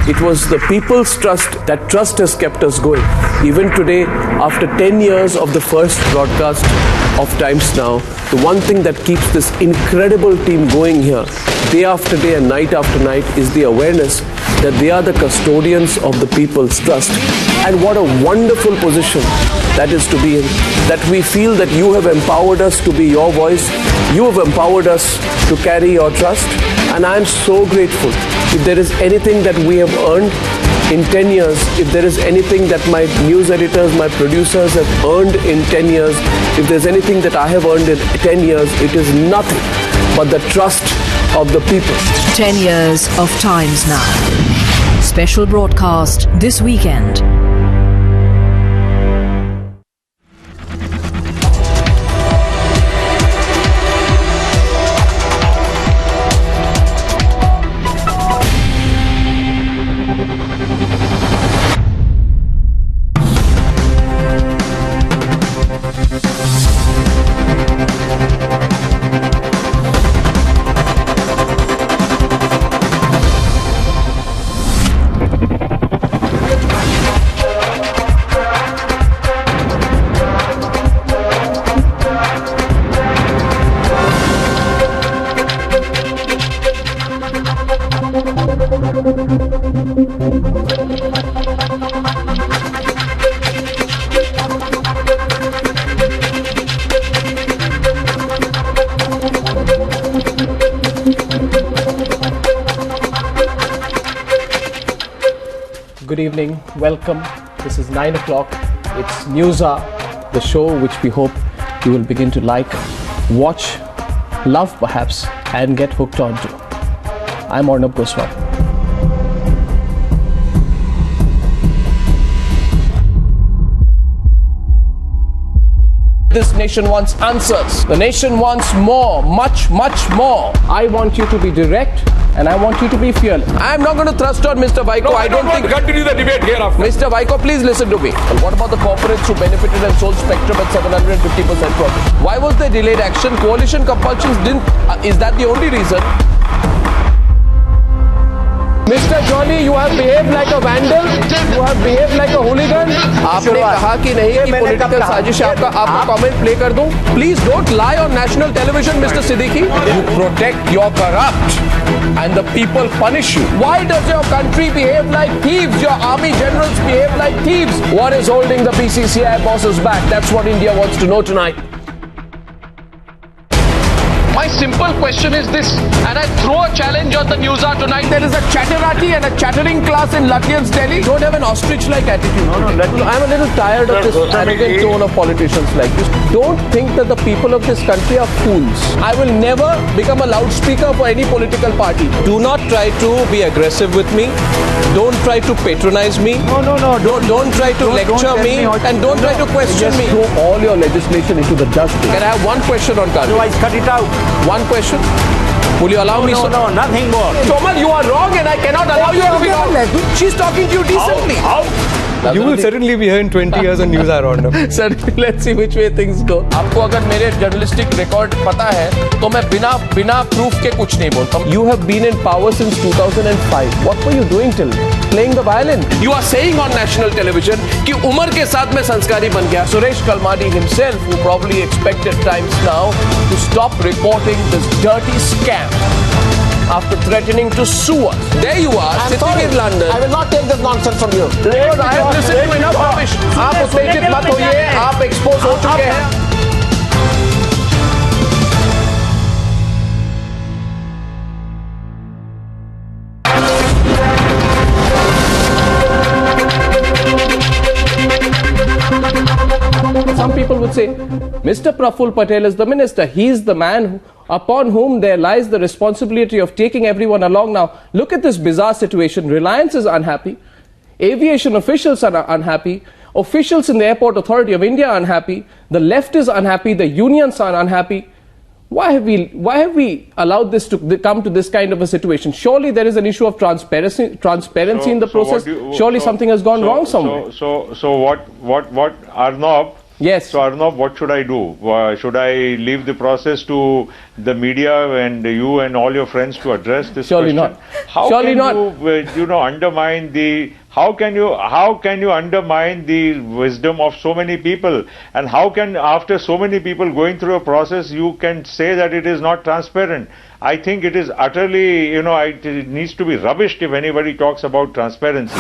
It was the people's trust. That trust has kept us going. Even today, after 10 years of the first broadcast of Times Now, the one thing that keeps this incredible team going here, day after day and night after night, is the awareness that they are the custodians of the people's trust. And what a wonderful position that is to be in, that we feel that you have empowered us to be your voice, you have empowered us to carry your trust, and I am so grateful. If there is anything that we have earned in 10 years, if there is anything that my news editors, my producers have earned in 10 years, if there's anything that I have earned in 10 years, it is nothing but the trust of the people. 10 years of Times Now. Special broadcast this weekend. Good evening, welcome. This is 9 o'clock. It's News Hour, the show which we hope you will begin to like, watch, love perhaps, and get hooked onto. I'm Arnab Goswami. This nation wants answers. The nation wants more, much, much more. I want you to be direct and I want you to be fearless. I'm not going to thrust on Mr. Vaiko. No, I don't think... Continue the debate hereafter. Mr. Vaiko, please listen to me. And what about the corporates who benefited and sold Spectrum at 750% profit? Why was there delayed action? Coalition compulsions didn't... is that the only reason? Mr. Jolly, you have behaved like a vandal. You have behaved like a hooligan. आपने कहा कि नहीं कि political साजिश है आपका comment play कर दूं. Please don't lie on national television, Mr. Siddiqui. You protect your corrupt, and the people punish you. Why does your country behave like thieves? Your army generals behave like thieves. What is holding the BCCI bosses back? That's what India wants to know tonight. My simple question is this, and I throw a challenge on the News Hour tonight. There is a chatterati and a chattering class in Lutyens, Delhi. Don't have an ostrich-like attitude. I'm a little tired of this arrogant tone of politicians like this. Don't think that the people of this country are fools. I will never become a loudspeaker for any political party. Do not try to be aggressive with me. Don't try to patronize me. No. Don't try to lecture me, and don't try to question me. Throw all your legislation into the dustbin. Can I have one question on Kashmir? Otherwise, cut it out. One question. Will you allow me? No, nothing more. Tomal, you are wrong and I cannot allow you to be wrong. She's talking to you decently. How? You will certainly be here in 20 years on News Hour, Arnab. Sir, let's see which way things go. आपको अगर मेरे journalistic record पता है, तो मैं बिना proof के कुछ नहीं बोलता. You have been in power since 2005. What were you doing till? Playing the violin. You are saying on national television कि उम्र के साथ में संस्कारी बन गया. Suresh Kalmani himself, who probably expected Times Now to stop reporting this dirty scam after threatening to sue us. There you are, sitting in London. I will not take this nonsense from you. I have listened to enough rubbish. आप उत्तेजित मत होइए, आप expose हो चुके हैं. Some people would say, Mr. Praful Patel is the minister. He's the man upon whom there lies the responsibility of taking everyone along. Now, look at this bizarre situation. Reliance is unhappy. Aviation officials are unhappy. Officials in the Airport Authority of India are unhappy. The left is unhappy. The unions are unhappy. Why have we allowed this to come to this kind of a situation? Surely there is an issue of transparency in the process. Surely something has gone wrong somewhere. So what Arnab, Yes. So Arnab, what should I do? Should I leave the process to the media and you and all your friends to address this Surely question? not. How Surely can not. you, undermine the? How can you undermine the wisdom of so many people? And how can, after so many people going through a process, you can say that it is not transparent? I think it is utterly, it needs to be rubbished if anybody talks about transparency.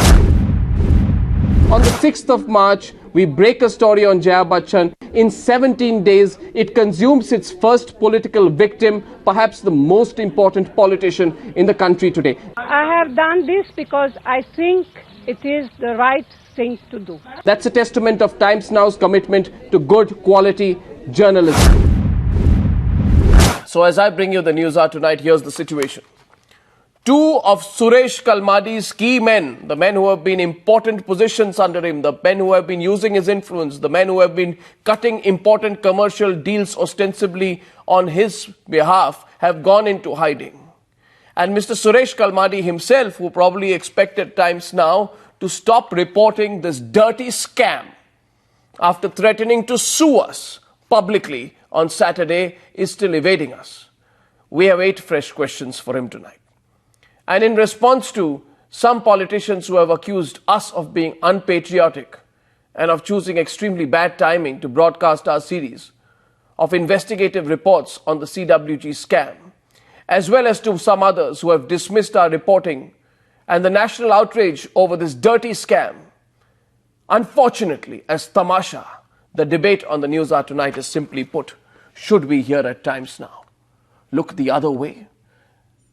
On the 6th of March, we break a story on Jaya Bachchan. In 17 days, it consumes its first political victim, perhaps the most important politician in the country today. I have done this because I think it is the right thing to do. That's a testament of Times Now's commitment to good quality journalism. So as I bring you the news hour tonight, here's the situation. Two of Suresh Kalmadi's key men, the men who have been in important positions under him, the men who have been using his influence, the men who have been cutting important commercial deals ostensibly on his behalf, have gone into hiding. And Mr. Suresh Kalmadi himself, who probably expected Times Now to stop reporting this dirty scam after threatening to sue us publicly on Saturday, is still evading us. We have 8 fresh questions for him tonight. And in response to some politicians who have accused us of being unpatriotic and of choosing extremely bad timing to broadcast our series of investigative reports on the CWG scam, as well as to some others who have dismissed our reporting and the national outrage over this dirty scam, unfortunately, as tamasha, the debate on the News Hour tonight is simply put, should we here at Times Now look the other way?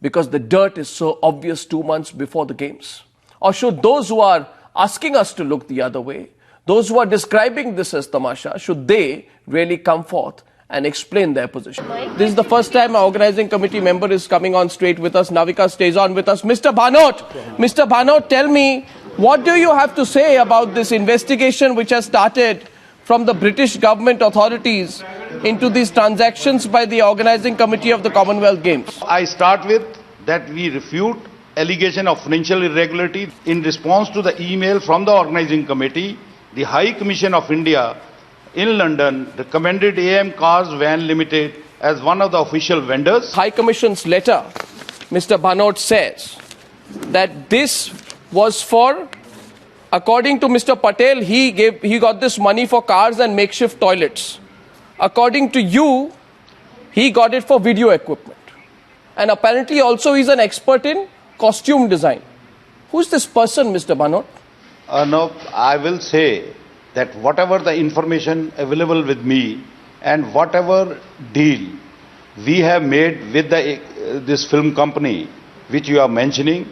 Because the dirt is so obvious 2 months before the games? Or should those who are asking us to look the other way, those who are describing this as tamasha, should they really come forth and explain their position? This is the first time our organizing committee member is coming on straight with us. Navika stays on with us. Mr. Bhanot, tell me, what do you have to say about this investigation which has started from the British government authorities into these transactions by the organizing committee of the Commonwealth Games? I start with that we refute allegation of financial irregularity. In response to the email from the organizing committee, the High Commission of India in London recommended AM Cars Van Limited as one of the official vendors. High Commission's letter, Mr. Bhanot says that this was for, according to Mr. Patel, he got this money for cars and makeshift toilets. According to you, he got it for video equipment. And apparently also he's an expert in costume design. Who's this person, Mr. Bhanot? No, I will say that whatever the information available with me and whatever deal we have made with this film company which you are mentioning,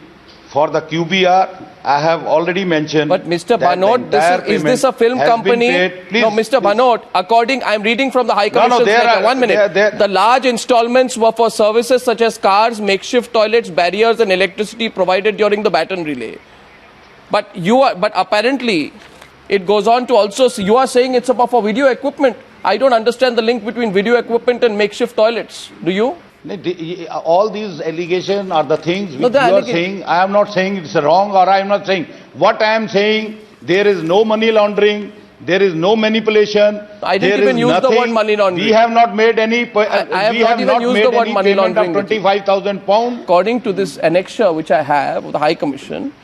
for the QBR, I have already mentioned. But Mr. Bhanot, is this a film company? No, Mr. Bhanot, I'm reading from the High Commission's letter. 1 minute. The large installments were for services such as cars, makeshift toilets, barriers and electricity provided during the baton relay. But apparently, it goes on to also, you are saying it's about for video equipment. I don't understand the link between video equipment and makeshift toilets. Do you? All these allegations are the things which you are saying. I am not saying it's wrong, or I am not saying. What I am saying, there is no money laundering, there is no manipulation. I didn't even use the word money laundering. We have not made any. I have not even used the word money laundering. Of 25,000 pounds. According to this annexure which I have of the High Commission,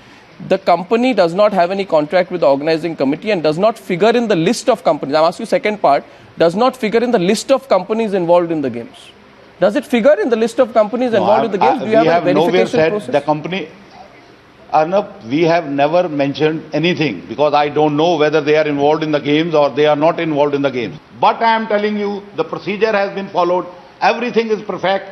the company does not have any contract with the organizing committee and does not figure in the list of companies. I'm asking you second part. Does not figure in the list of companies involved in the games. Does it figure in the list of companies involved in the games? Do you have a verification process? The company, Arnab, we have never mentioned anything because I don't know whether they are involved in the games or they are not involved in the games. But I am telling you, the procedure has been followed. Everything is perfect.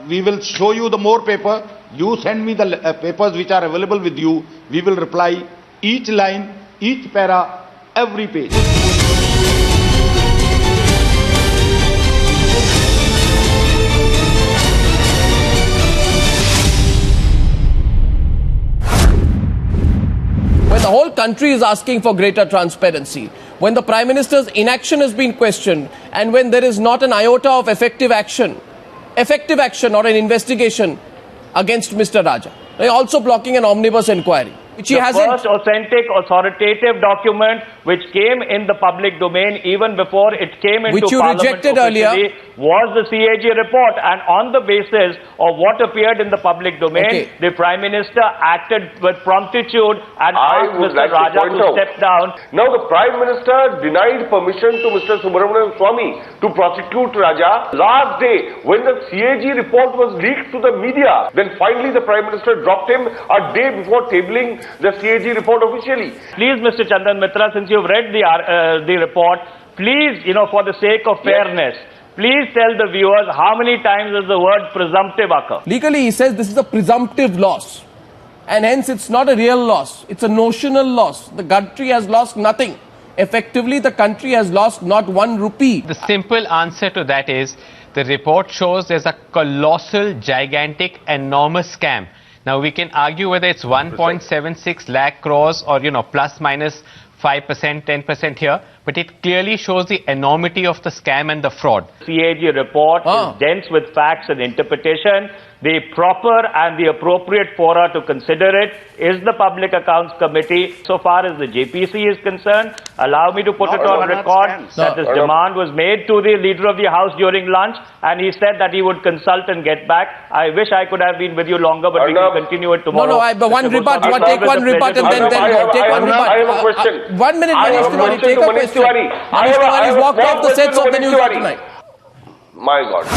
We will show you the more paper. You send me the papers which are available with you. We will reply each line, each para, every page. When the whole country is asking for greater transparency, when the Prime Minister's inaction has been questioned, and when there is not an iota of effective action or an investigation against Mr. Raja, also blocking an omnibus inquiry, which he hasn't. The first authentic, authoritative document which came in the public domain even before it came into Which you Parliament rejected earlier. officially, was the CAG report. And on the basis of what appeared in the public domain, the Prime Minister acted with promptitude and asked Mr. Raja to step down. Now the Prime Minister denied permission to Mr. Subramanian Swamy to prosecute Raja. Last day, when the CAG report was leaked to the media, then finally the Prime Minister dropped him a day before tabling the CAG report officially. Please, Mr. Chandan Mitra, since you've read the report, please, for the sake of fairness, please tell the viewers how many times does the word presumptive occur? Legally, he says this is a presumptive loss. And hence, it's not a real loss. It's a notional loss. The country has lost nothing. Effectively, the country has lost not 1 rupee. The simple answer to that is the report shows there's a colossal, gigantic, enormous scam. Now, we can argue whether it's 1.76 lakh crores or, plus minus 5%, 10% here, but it clearly shows the enormity of the scam and the fraud. CAG report is dense with facts and interpretation. The proper and the appropriate fora to consider it is the Public Accounts Committee. So far as the JPC is concerned, allow me to put it on record that this demand was made to the Leader of the House during lunch, and he said that he would consult and get back. I wish I could have been with you longer, but we can continue it tomorrow. But one rebut. Take one rebut and then go. Take one rebut. I have a question. 1 minute, Manish Tiwari. Take a question. Manish Tiwari has walked off the sets of the news tonight. My God.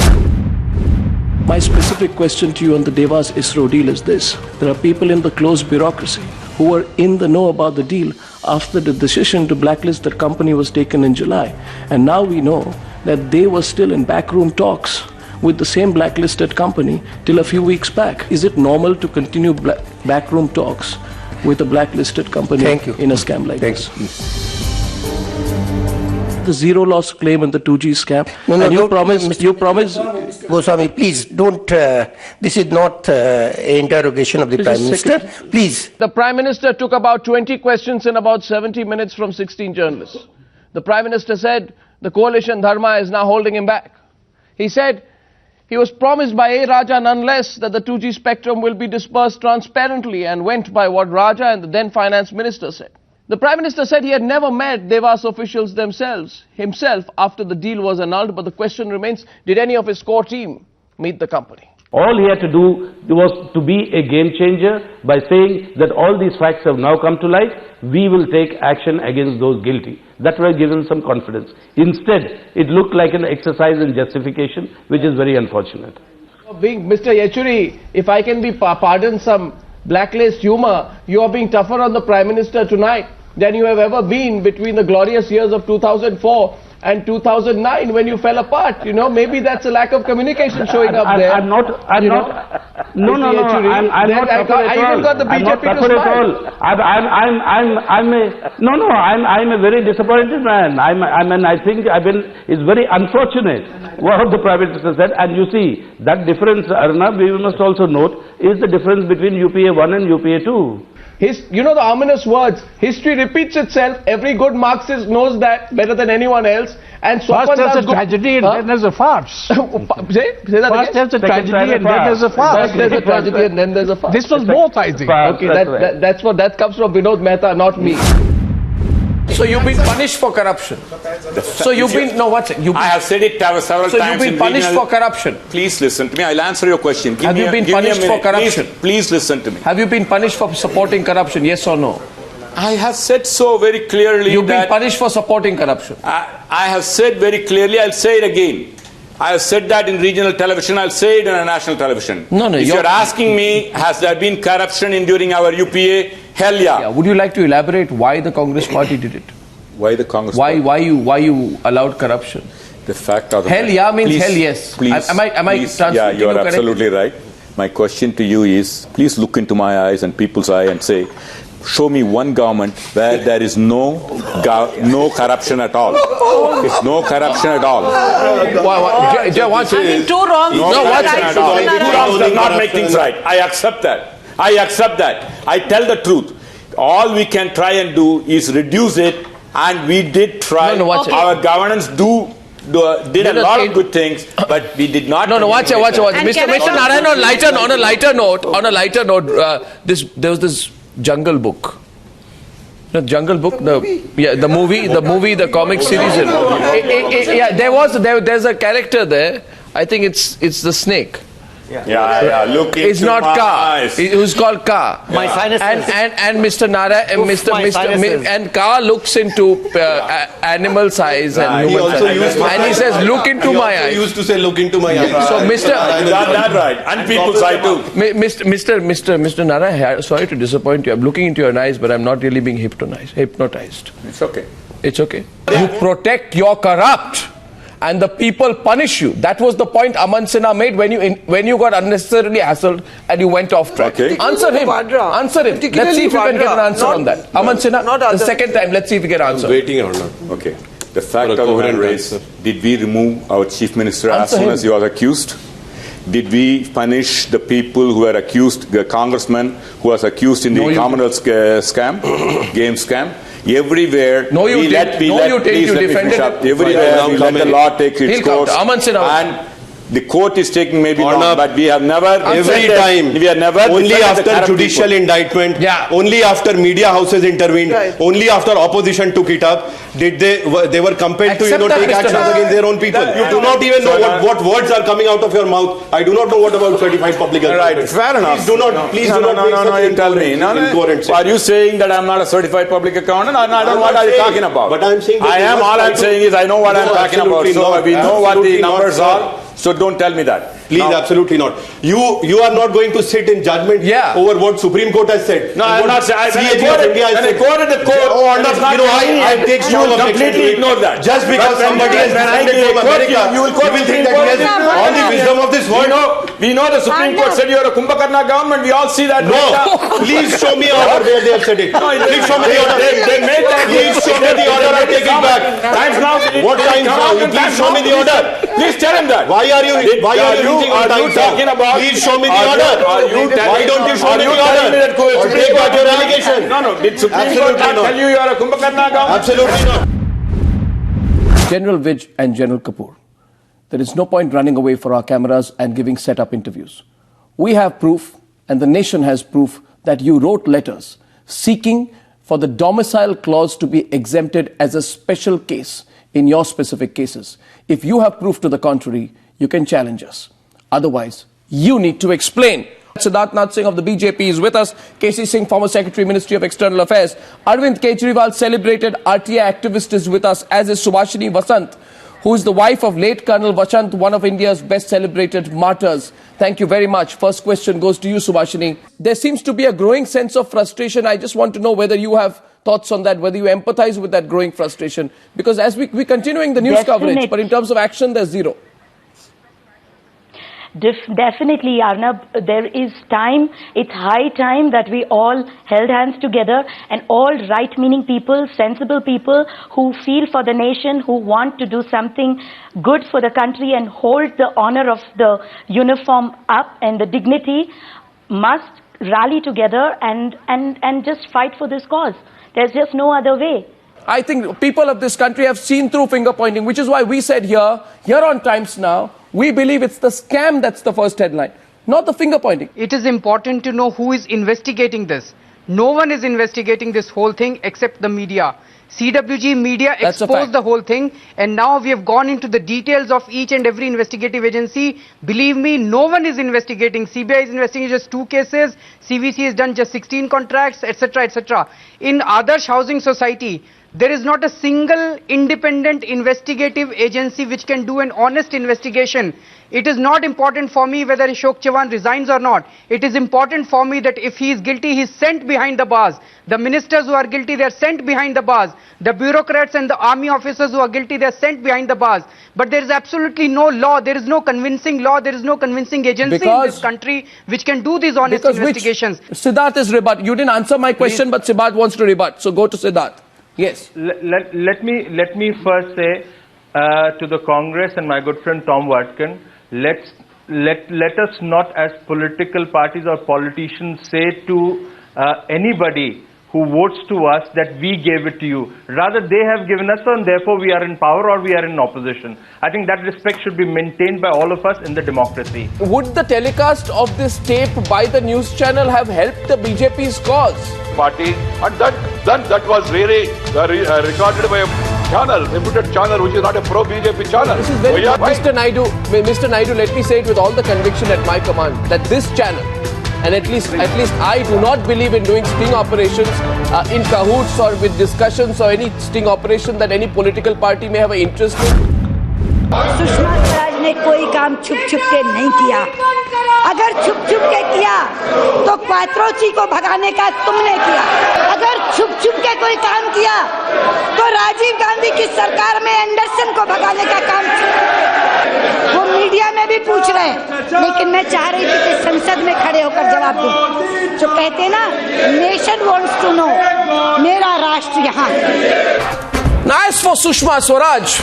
My specific question to you on the Devas ISRO deal is this. There are people in the close bureaucracy who were in the know about the deal after the decision to blacklist the company was taken in July. And now we know that they were still in backroom talks with the same blacklisted company till a few weeks back. Is it normal to continue backroom talks with a blacklisted company in a scam like this? The zero loss claim and the 2G scam. No, you promised, Goswami, please don't, this is not interrogation of the Prime Minister. Please. The Prime Minister took about 20 questions in about 70 minutes from 16 journalists. The Prime Minister said the coalition Dharma is now holding him back. He said he was promised by A. Raja none less that the 2G spectrum will be dispersed transparently, and went by what Raja and the then Finance Minister said. The Prime Minister said he had never met Devas officials himself after the deal was annulled, but the question remains, did any of his core team meet the company? All he had to do was to be a game changer by saying that all these facts have now come to light, we will take action against those guilty. That would have given some confidence. Instead, it looked like an exercise in justification, which is very unfortunate. Being Mr. Yechuri, if I can be pardoned some blacklist humor, you are being tougher on the Prime Minister tonight than you have ever been between the glorious years of 2004 and 2009 when you fell apart. Maybe that's a lack of communication showing up there. I'm not tougher at all. I even got the BJP to smile. I'm a very disappointed man. I think it's very unfortunate what the Prime Minister said. And you see, that difference, Arnab, we must also note, is the difference between UPA 1 and UPA 2. The ominous words, history repeats itself. Every good Marxist knows that better than anyone else. And first there's a tragedy and then there's a farce. Say that first there's a tragedy and then there's a farce. First there's a tragedy and then there's a farce. This was both, I think. Okay, that comes from Vinod Mehta, not me. So you've been punished for corruption. So you've been, I have said it several times. So you've been punished for corruption. Please listen to me. I'll answer your question. Have you been punished for corruption? Please listen to me. Have you been punished for supporting corruption? Yes or no? I have said so very clearly. You've been punished for supporting corruption. I have said very clearly. I'll say it again. I have said that in regional television. I'll say it in a national television. If you're asking me, has there been corruption during our UPA? Hell yeah. Would you like to elaborate why the Congress party did it? Why the Congress party? Why you allowed corruption? The fact of the hell yeah means hell yes. Please, am I yeah, you are absolutely right. My question to you is, please look into my eyes and people's eye and say, show me one government where there is no corruption at all. No corruption at all. Two wrongs. No corruption at all. Two wrongs does not make things right. I accept that. I tell the truth. All we can try and do is reduce it, and we did try. Our governance did a lot of good things, but we did not. Watch it. Mr. Narayan, on a lighter note, there was this Jungle Book. The Jungle Book, the movie, the comic series. There's a character there. I think it's the snake. Look it's into not my Ka. eyes. Who's called Ka. My sinuses. And Mr. Nara and and Ka looks into animal's eyes and human eyes. And he says, look into my eyes. He used to say, look into my eyes. So Mr. That's right. And people's eye too. Mr. Nara, sorry to disappoint you. I'm looking into your eyes, but I'm not really being hypnotized. It's okay. It's okay. You protect your corrupt. And the people punish you. That was the point Aman Sinha made when you got unnecessarily hassled and you went off track. Okay. Answer him. Answer him. Let's see if you can get an answer on that. Aman Sinha, the second time, let's see if we can answer. Waiting or not. Okay. The fact of the matter is, did we remove our chief minister as soon as he was accused? Did we punish the people who were accused, the congressman who was accused in the Commonwealth scam, game scam? Everywhere, you defended it. Everywhere, we let the law take its course. And the court is taking maybe long, but we have never every time. We have never only after judicial indictment. Only after media houses intervened. Only after opposition took it up. Did they were compelled to take action against their own people. You do not even know what words are coming out of your mouth. I do not know what about certified public health. Right, fair enough. Please do not. Please do not. No. You tell me. Are you saying that I'm not a certified public accountant? I don't know what are you talking about. But I'm saying. I am. All I'm saying is I know what I'm talking about. So we know what the numbers are. So don't tell me that. Please, absolutely not. You are not going to sit in judgment over what Supreme Court has said. No, I'm not saying. I quoted the court. I take strong objection to it. Ignore that. Just because somebody has descended from America, you will think that he has all the wisdom of this world. We know the Supreme Court said you are a Kumbhakarna government. We all see that. No. Please show me order where they have said it. Please show me the order. They made that. Please show me the order. I take it back. Times now. What times now? Please show me the order. Please tell him that. Why are you using on times now? Please show me the order. Why don't you show me the order? Or take back your allegation. No. Did Supreme Court tell you are a Kumbhakarna government? Absolutely not. General Vij and General Kapoor. There is no point running away for our cameras and giving set-up interviews. We have proof, and the nation has proof, that you wrote letters seeking for the domicile clause to be exempted as a special case in your specific cases. If you have proof to the contrary, you can challenge us. Otherwise, you need to explain. Siddharth Nath Singh of the BJP is with us. KC Singh, former Secretary, Ministry of External Affairs. Arvind Kejriwal, celebrated RTI activist, is with us, as is Subhashini Vasant, who is the wife of late Colonel Vasant, one of India's best celebrated martyrs. Thank you very much. First question goes to you, Subhashini. There seems to be a growing sense of frustration. I just want to know whether you have thoughts on that, whether you empathize with that growing frustration. Because as we're continuing the news coverage, but in terms of action, there's zero. Definitely, Arnab, there is time, it's high time that we all held hands together and all right-meaning people, sensible people who feel for the nation, who want to do something good for the country and hold the honor of the uniform up and the dignity must rally together and just fight for this cause. There's just no other way. I think people of this country have seen through finger pointing, which is why we said here on Times Now, we believe it's the scam that's the first headline, not the finger pointing. It is important to know who is investigating this. No one is investigating this whole thing except the media. CWG media exposed the whole thing, and now we have gone into the details of each and every investigative agency. Believe me, no one is investigating. CBI is investigating just 2 cases. CVC has done just 16 contracts, etc., etc. In Adarsh Housing Society, there is not a single independent investigative agency which can do an honest investigation. It is not important for me whether Ashok Chavan resigns or not. It is important for me that if he is guilty, he is sent behind the bars. The ministers who are guilty, they are sent behind the bars. The bureaucrats and the army officers who are guilty, they are sent behind the bars. But there is absolutely no law, there is no convincing law, there is no convincing agency in this country which can do these honest investigations. Siddharth is rebut. You didn't answer my question, but Siddharth wants to rebut. So go to Siddharth. Yes. Let me first say to the Congress and my good friend Tom Watkin, let us not as political parties or politicians say to anybody who votes to us that we gave it to you. Rather, they have given us, and therefore we are in power or we are in opposition. I think that respect should be maintained by all of us in the democracy. Would the telecast of this tape by the news channel have helped the BJP's cause? Party, and that was really recorded by a channel, reputed channel, which is not a pro-BJP channel. This is very Mr. Naidu, let me say it with all the conviction at my command, that this channel, and at least I do not believe in doing sting operations in cahoots or with discussions or any sting operation that any political party may have an interest in. Sushma Swaraj ने कोई काम छुप छुप के नहीं किया। अगर छुप छुप के किया तो क्वात्रोची को भगाने का तुमने किया। अगर छुप छुप के कोई काम किया तो राजीव गांधी की सरकार में एंडरसन को भगाने का काम वो मीडिया में भी पूछ रहे हैं, लेकिन मैं चाह रही थी कि संसद में खड़े होकर जवाब दूं। जो कहते हैं ना, नेशन वांट्स टू नो, मेरा राष्ट्र यहाँ। Now as for Sushma Swaraj,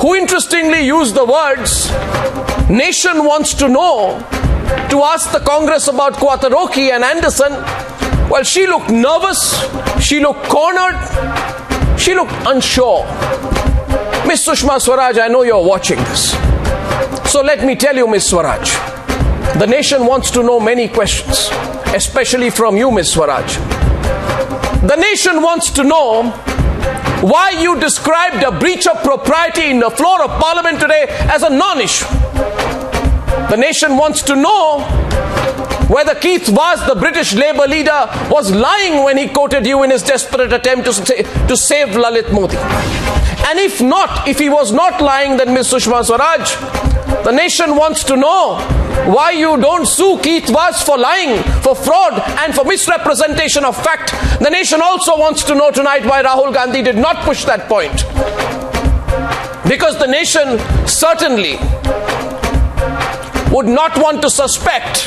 who interestingly used the words, nation wants to know, to ask the Congress about Quattrochi and Anderson, well, she looked nervous, she looked cornered, she looked unsure. Miss Sushma Swaraj, I know you're watching this. So let me tell you, Miss Swaraj, the nation wants to know many questions, especially from you, Miss Swaraj. The nation wants to know why you described a breach of propriety in the floor of Parliament today as a non-issue. The nation wants to know whether Keith Vaz, the British Labour leader, was lying when he quoted you in his desperate attempt to save Lalit Modi. And if not, if he was not lying, then Ms. Sushma Swaraj, the nation wants to know why you don't sue Keith Vaz for lying, for fraud and for misrepresentation of fact. The nation also wants to know tonight why Rahul Gandhi did not push that point. Because the nation certainly would not want to suspect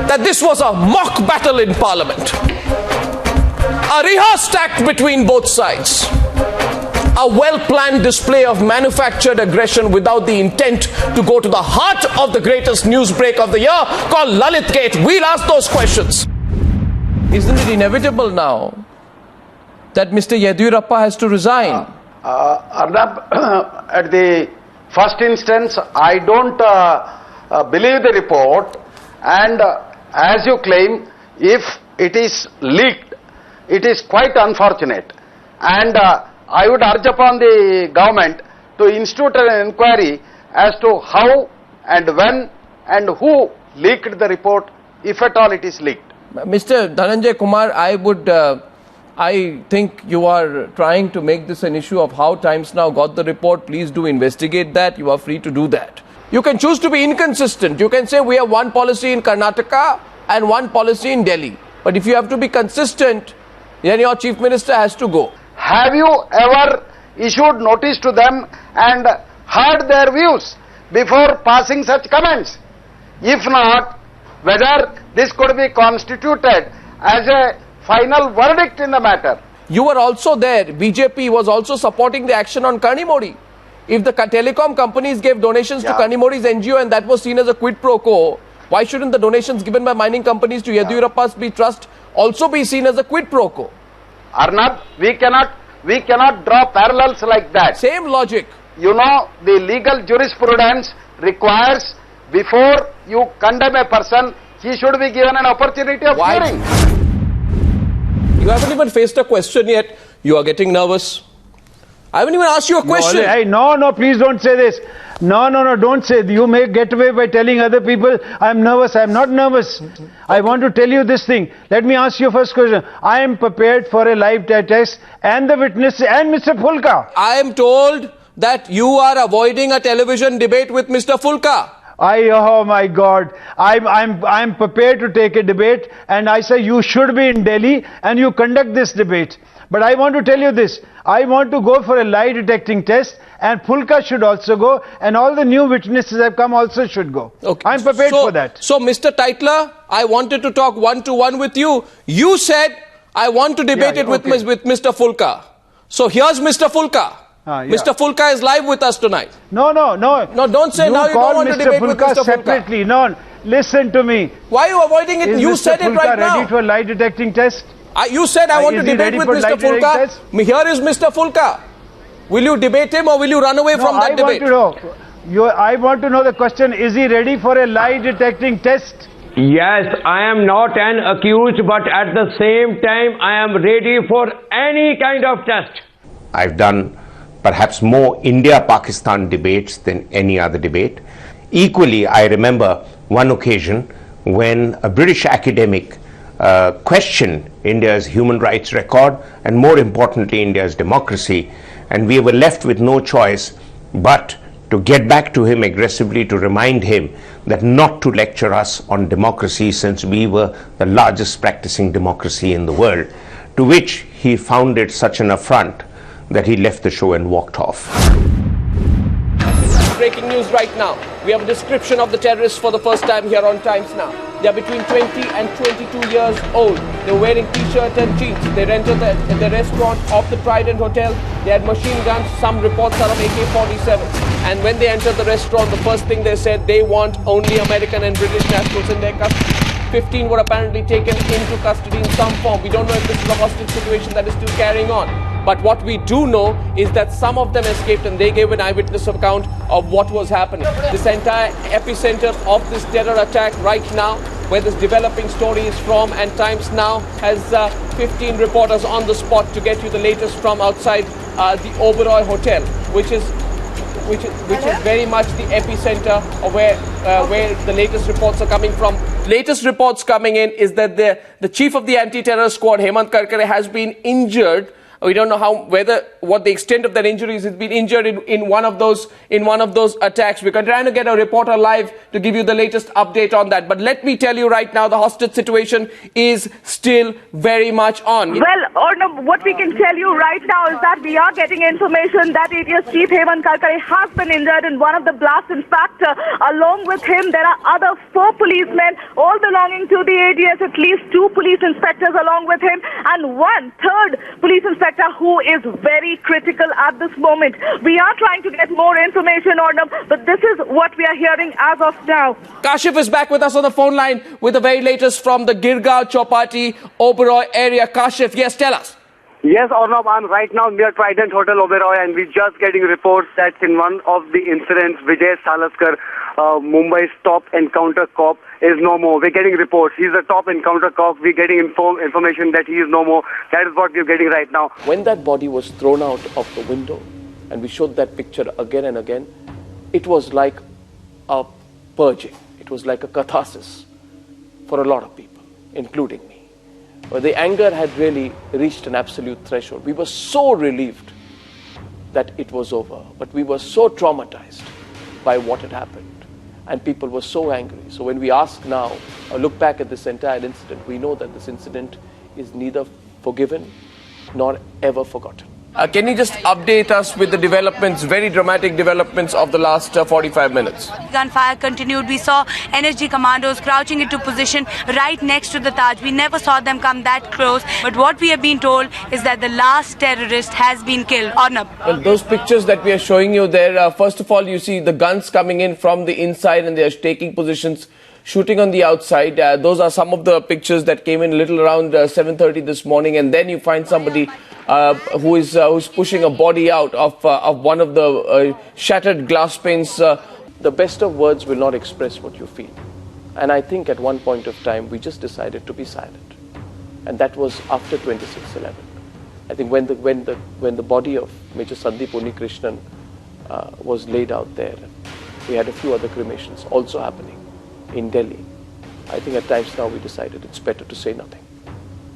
that this was a mock battle in Parliament, a rehearsed act between both sides, a well-planned display of manufactured aggression without the intent to go to the heart of the greatest news break of the year called Lalit Gate. We'll ask those questions. Isn't it inevitable now that Mr. Yediyurappa has to resign? Arnab, at the first instance, I don't believe the report, and as you claim, if it is leaked, it is quite unfortunate. And I would urge upon the government to institute an inquiry as to how and when and who leaked the report, if at all it is leaked. Mr. Dhananjay Kumar, I think you are trying to make this an issue of how Times Now got the report. Please do investigate that. You are free to do that. You can choose to be inconsistent. You can say we have one policy in Karnataka and one policy in Delhi. But if you have to be consistent, then your chief minister has to go. Have you ever issued notice to them and heard their views before passing such comments? If not, whether this could be constituted as a final verdict in the matter. You were also there. BJP was also supporting the action on Kanimodi. If the telecom companies gave donations to Kanimodi's NGO and that was seen as a quid pro quo, why shouldn't the donations given by mining companies to Yediyurappa's trust also be seen as a quid pro quo? Arnab, we cannot draw parallels like that. Same logic. You know, the legal jurisprudence requires before you condemn a person, he should be given an opportunity of hearing. You haven't even faced a question yet. You are getting nervous. I haven't even asked you a question. No, please don't say this. No, don't say. You may get away by telling other people, I'm nervous. I'm not nervous. I want to tell you this thing. Let me ask you first question. I am prepared for a live test and the witness and Mr. Fulka. I am told that you are avoiding a television debate with Mr. Fulka. Oh my God. I'm prepared to take a debate, and I say you should be in Delhi and you conduct this debate. But I want to tell you this. I want to go for a lie detecting test, and Fulka should also go, and all the new witnesses have come also should go. Okay. I'm prepared for that. So, Mr. Tytler, I wanted to talk one-to-one with you. You said, I want to debate with Mr. Fulka. So, here's Mr. Fulka. Mr. Fulka is live with us tonight. No. No, don't say now you don't want to debate with Mr. Fulka. Separately. No, listen to me. Why are you avoiding it? Is You Mr. said it Fulka right now. ready for lie detecting test? You said I want to Is he debate ready with for Mr. lie detecting Fulka. test? Here is Mr. Fulka. Will you debate him or will you run away from that debate? I want to know the question. Is he ready for a lie detecting test? Yes, I am not an accused, but at the same time, I am ready for any kind of test. I've done perhaps more India-Pakistan debates than any other debate. Equally, I remember one occasion when a British academic questioned India's human rights record and, more importantly, India's democracy, and we were left with no choice but to get back to him aggressively to remind him that not to lecture us on democracy, since we were the largest practicing democracy in the world, to which he found it such an affront that he left the show and walked off. Breaking news right now. We have a description of the terrorists for the first time here on Times Now. They are between 20 and 22 years old. They're wearing t-shirts and jeans. They rented the restaurant of the Trident Hotel. They had machine guns. Some reports are of AK-47. And when they entered the restaurant, the first thing they said, they want only American and British nationals in their custody. 15 were apparently taken into custody in some form. We don't know if this is a hostage situation that is still carrying on. But what we do know is that some of them escaped and they gave an eyewitness account of what was happening. This entire epicenter of this terror attack right now, where this developing story is from, and Times Now has 15 reporters on the spot to get you the latest from outside the Oberoi Hotel, which is very much the epicenter of where the latest reports are coming from. Latest reports coming in is that the chief of the anti-terror squad, Hemant Karkare, has been injured. We don't know what the extent of that injury is. He's been injured in one of those attacks. We're trying to get a reporter live to give you the latest update on that. But let me tell you right now, the hostage situation is still very much on. Well, Arnab, what we can tell you right now is that we are getting information that ATS Chief Hemant Karkare has been injured in one of the blasts. In fact, along with him, there are other 4 policemen, all belonging to the ATS, at least 2 police inspectors along with him, and 1/3 police inspector who is very critical at this moment. We are trying to get more information on them, but this is what we are hearing as of now. Kashif is back with us on the phone line with the very latest from the Girgaon, Chowpatty, Oberoi area. Kashif, yes, tell us. Yes, Arnab, I'm right now near Trident Hotel, Oberoi, and we're just getting reports that in one of the incidents, Vijay Salaskar, Mumbai's top encounter cop, is no more. We're getting reports. He's a top encounter cop. We're getting information that he is no more. That is what we're getting right now. When that body was thrown out of the window, and we showed that picture again and again, it was like a purging. It was like a catharsis for a lot of people, including me. But the anger had really reached an absolute threshold. We were so relieved that it was over, but we were so traumatized by what had happened, and people were so angry. So when we ask now, or look back at this entire incident, we know that this incident is neither forgiven nor ever forgotten. Can you just update us with the developments, very dramatic developments of the last 45 minutes? Gunfire continued. We saw NSG commandos crouching into position right next to the Taj. We never saw them come that close. But what we have been told is that the last terrorist has been killed. Arnab. Well, those pictures that we are showing you there, first of all, you see the guns coming in from the inside and they are taking positions, shooting on the outside. Those are some of the pictures that came in a little around 7:30 this morning. And then you find somebody who's pushing a body out of one of the shattered glass panes. The best of words will not express what you feel. And I think at one point of time, we just decided to be silent. And that was after 26/11. I think when the body of Major Sandeep Unnikrishnan was laid out there, we had a few other cremations also happening in Delhi. I think at times now we decided it's better to say nothing,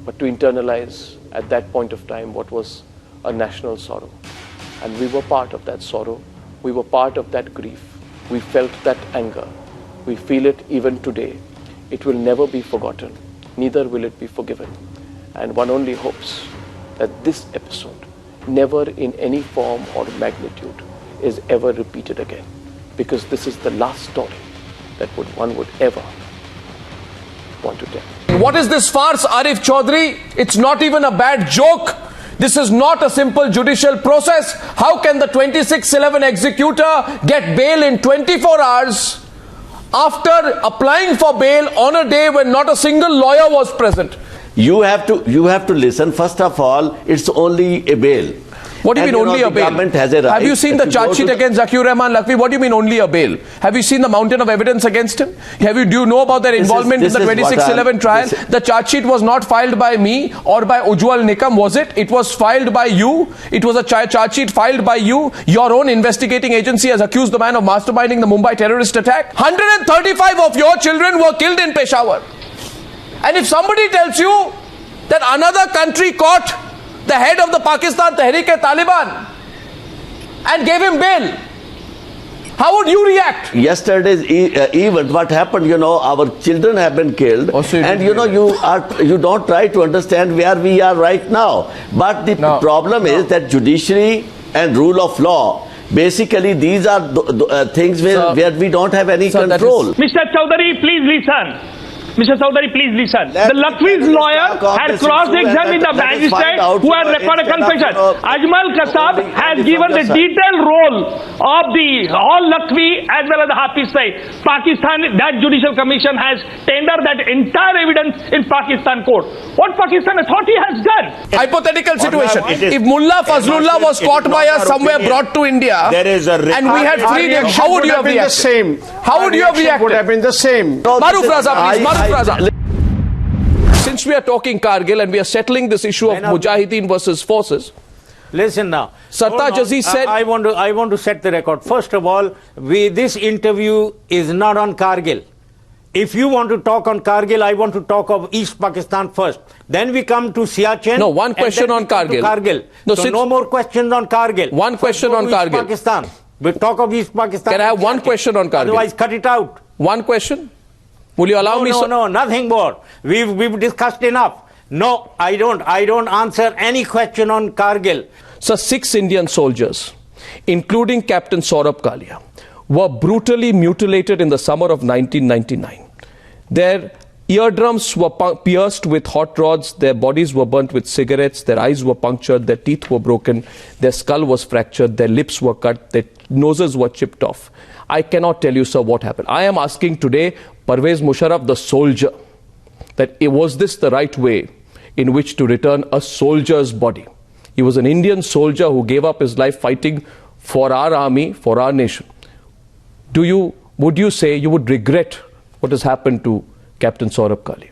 but to internalize at that point of time what was a national sorrow. And we were part of that sorrow. We were part of that grief. We felt that anger. We feel it even today. It will never be forgotten. Neither will it be forgiven. And one only hopes that this episode, never in any form or magnitude, is ever repeated again. Because this is the last story that one would ever want to tell. What is this farce, Arif Chaudhry? It's not even a bad joke. This is not a simple judicial process. How can the 26/11 executor get bail in 24 hours after applying for bail on a day when not a single lawyer was present. You have to listen. First of all, it's only a bail. What do you mean only a bail? Has a right. Have you seen the charge sheet against Zakir Rahman Lakhvi? What do you mean only a bail? Have you seen the mountain of evidence against him? Do you know about their involvement in the 2611 trial? The charge sheet was not filed by me or by Ujwal Nikam, was it? It was filed by you. It was a charge sheet filed by you. Your own investigating agency has accused the man of masterminding the Mumbai terrorist attack. 135 of your children were killed in Peshawar. And if somebody tells you that another country caught the head of the Pakistan Tehreek-e-Taliban and gave him bail, how would you react? Yesterday's event, what happened, our children have been killed, and you don't try to understand where we are right now. But the problem is that judiciary and rule of law, basically these are things where we don't have any control. Mr. Chaudhary, please listen. Mr. Chaudhary, please listen. The Lakhvi's lawyer had cross-examined the magistrate who had recorded confession. Ajmal Kasab has given the detailed role of all Lakhvi as well as the Hafiz Saeed. Pakistan, that judicial commission has tendered that entire evidence in Pakistan court. What Pakistan authority has done? Hypothetical situation. If Mullah Fazlullah was caught by us somewhere, brought to India, and we had freed him, how would you have reacted? How would you have reacted? Would have been the same. Maruf Raza, please. Since we are talking Kargil and we are settling this issue of Mujahideen versus forces, listen now. Sartaj Aziz said, I want to set the record. First of all, this interview is not on Kargil. If you want to talk on Kargil, I want to talk of East Pakistan first. Then we come to Siachen. No, one question on Kargil. No more questions on Kargil. One question on Kargil. East Pakistan. We talk of East Pakistan. Can I have one question on Kargil? Otherwise, cut it out. One question? Will you allow me? No, nothing more. We've discussed enough. No, I don't answer any question on Kargil. So 6 Indian soldiers, including Captain Saurabh Kalia, were brutally mutilated in the summer of 1999. Their eardrums were pierced with hot rods, their bodies were burnt with cigarettes, their eyes were punctured, their teeth were broken, their skull was fractured, their lips were cut, their noses were chipped off. I cannot tell you, sir, what happened. I am asking today Parvez Musharraf, the soldier, that was this the right way in which to return a soldier's body? He was an Indian soldier who gave up his life fighting for our army, for our nation. Would you say you would regret what has happened to Captain Saurabh Kalia?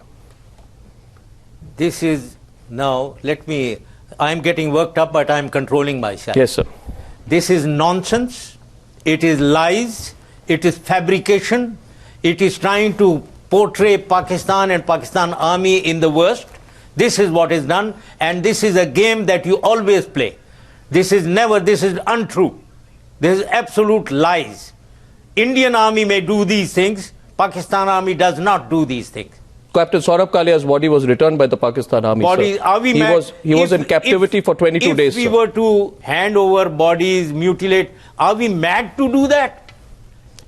This is, now, I'm getting worked up, but I'm controlling myself. Yes, sir. This is nonsense. It is lies. It is fabrication. It is trying to portray Pakistan and Pakistan army in the worst. This is what is done, and this is a game that you always play. This is untrue. This is absolute lies. Indian army may do these things. Pakistan army does not do these things. Captain Saurabh Kalia's body was returned by the Pakistan army. He was in captivity for 22 days. If we were to hand over bodies, mutilate, are we mad to do that?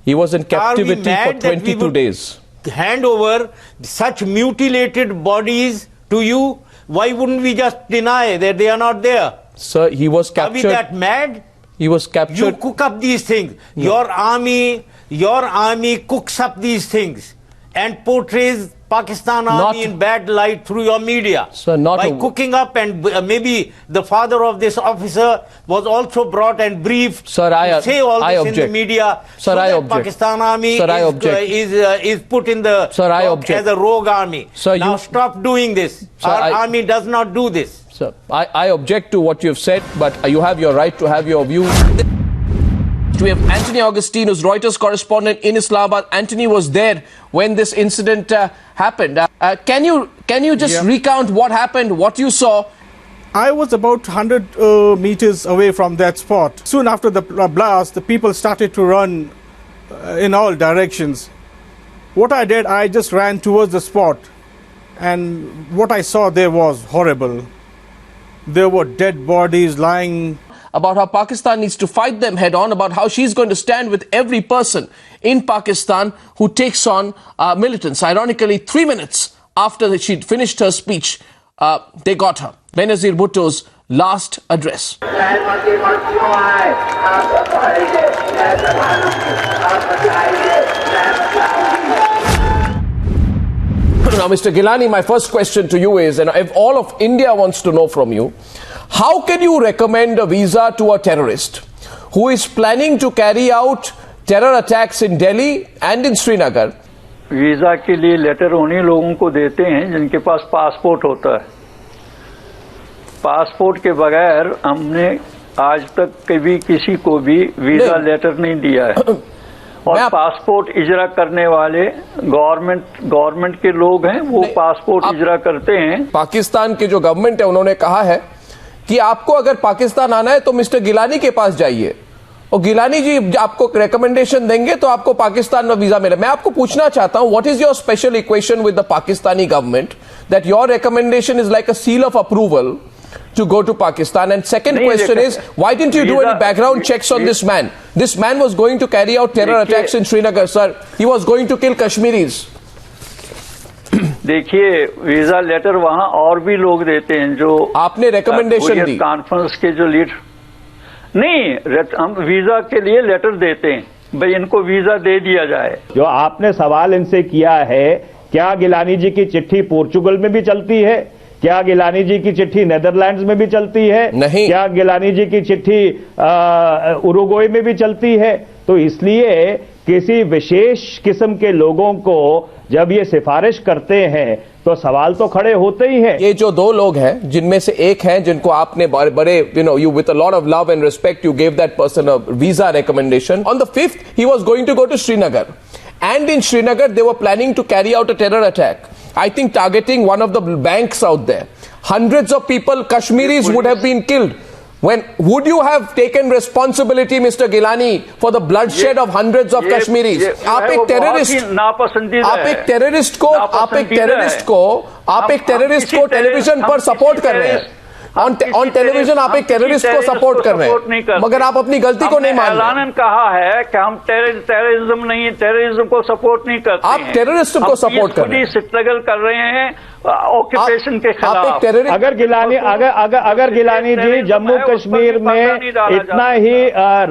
He was in captivity for 22 days. Hand over such mutilated bodies to you? Why wouldn't we just deny that they are not there? Sir, he was captured. Are we that mad? He was captured. You cook up these things. No. Your army cooks up these things and portrays Pakistan army in bad light through your media. Sir, by cooking up, and maybe the father of this officer was also brought and briefed to say all this in the media. Sir, so that Pakistan army is put in the as a rogue army. Sir, now stop doing this. Sir, our army does not do this. Sir, I object to what you have said, but you have your right to have your view. We have Anthony Augustine, who's Reuters correspondent in Islamabad. Anthony was there when this incident happened. Can you just recount what happened, what you saw? I was about 100 meters away from that spot. Soon after the blast, the people started to run in all directions. What I did, I just ran towards the spot, and what I saw there was horrible. There were dead bodies lying. About how Pakistan needs to fight them head on, about how she's going to stand with every person in Pakistan who takes on militants. Ironically, 3 minutes after she'd finished her speech, they got her. Benazir Bhutto's last address. Now, Mr. Gilani, my first question to you is, and if all of India wants to know from you, how can you recommend a visa to a terrorist who is planning to carry out terror attacks in Delhi and in Srinagar? Visa के लिए letter उन्हीं लोगों को देते हैं जिनके पास passport होता है। पासपोर्ट के बगैर हमने आज तक कभी किसी को भी वीजा लेटर नहीं दिया है। और पासपोर्ट इजरा करने वाले गवर्नमेंट के लोग हैं, वो पासपोर्ट इजरा करते हैं। पाकिस्तान की जो गवर्नमेंट है उन्होंने कहा है कि आपको अगर पाकिस्तान आना है तो मिस्टर गिलानी के पास जाइए, और गिलानी जी आपको रिकमेंडेशन देंगे तो आपको पाकिस्तान में वीजा मिले। मैं आपको पूछना चाहता हूं, what is your special equation with the Pakistani government that your recommendation is like a seal of approval to go to Pakistan? And second question is, why didn't you do any background checks on this man? This man was going to carry out terror attacks in Srinagar, sir. He was going to kill Kashmiris. देखिए, visa letter वहां और भी लोग देते हैं जो आपने recommendation दी। Conference के जो लीडर नहीं, हम वीजा के लिए लेटर देते हैं, भाई इनको वीजा दे दिया जाए। जो आपने सवाल इनसे किया है, क्या गिलानी जी की चिट्ठी पोर्चुगल में भी चलती है? क्या गिलानी जी की चिट्ठी नेदरलैंड्स में भी चलती है? नहीं। क्या गिलानी जी की चिट्ठी उरुग्वे में भी चलती है? तो इसलिए किसी विशेष किस्म के लोगों को जब ये सिफारिश करते हैं तो सवाल तो खड़े होते ही हैं। ये जो दो लोग हैं, जिनमें से एक हैं जिनको आपने बड़े you with a lot of love and respect you gave that person a visa recommendation. On the 5th he was going to go to Srinagar, and in Srinagar they were planning to carry out a terror attack, I think targeting one of the banks out there. Hundreds of people, Kashmiris, would have been killed. Would you have taken responsibility, Mr. Gilani, for the bloodshed of hundreds of Kashmiris? आप एक terrorist को television पर support कर रहे हैं। On television आप एक terrorist को सपोर्ट कर रहे हैं, मगर आप अपनी गलती को नहीं मान रहे। ऐलान कहा है कि हम टेररिज्म को सपोर्ट नहीं करते। आप टेररिस्ट को सपोर्ट कर रहे हैं, स्ट्रगल कर रहे हैं ऑक्यूपेशन के खिलाफ। अगर गिलानी जी जम्मू कश्मीर में इतना ही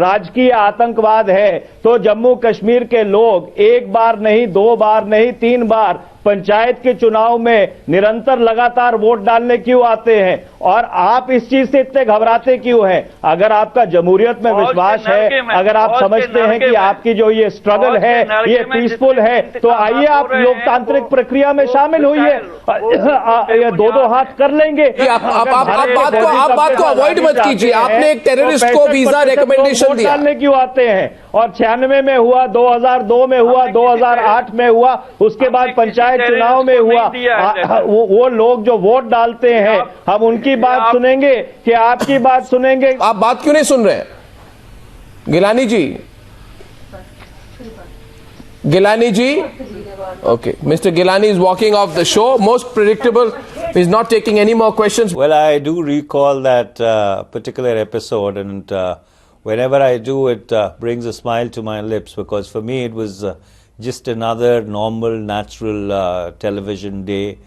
राजकीय आतंकवाद है तो जम्मू कश्मीर के लोग एक बार नहीं, दो बार नहीं, 3 बार पंचायत के चुनाव में निरंतर लगातार वोट डालने क्यों आते हैं? और आप इस चीज से इतने घबराते क्यों हैं? अगर आपका जमहूरियत में विश्वास है, अगर आप समझते हैं कि आपकी जो ये स्ट्रगल है ये पीसफुल है, तो आइए आप लोकतांत्रिक प्रक्रिया में शामिल होइए। ये दो हाथ कर लेंगे। आप बात को अवॉइड मत कीजिए। आपने एक टेररिस्ट को वीजा रिकमेंडेशन दिया, डालने क्यों आते हैं? और 96 में हुआ, 2002 में हुआ, 2008 में हुआ, उसके बाद पंचायत चुनाव में हुआ। वो लोग जो वोट डालते हैं, हम उनकी बात सुनेंगे कि आपकी बात सुनेंगे? आप बात क्यों नहीं सुन रहे गिलानी जी? Gilani ji? Okay. Mr. Gilani is walking off the show. Most predictable. He's not taking any more questions. Well, I do recall that particular episode, and whenever I do, it brings a smile to my lips, because for me it was just another normal, natural television day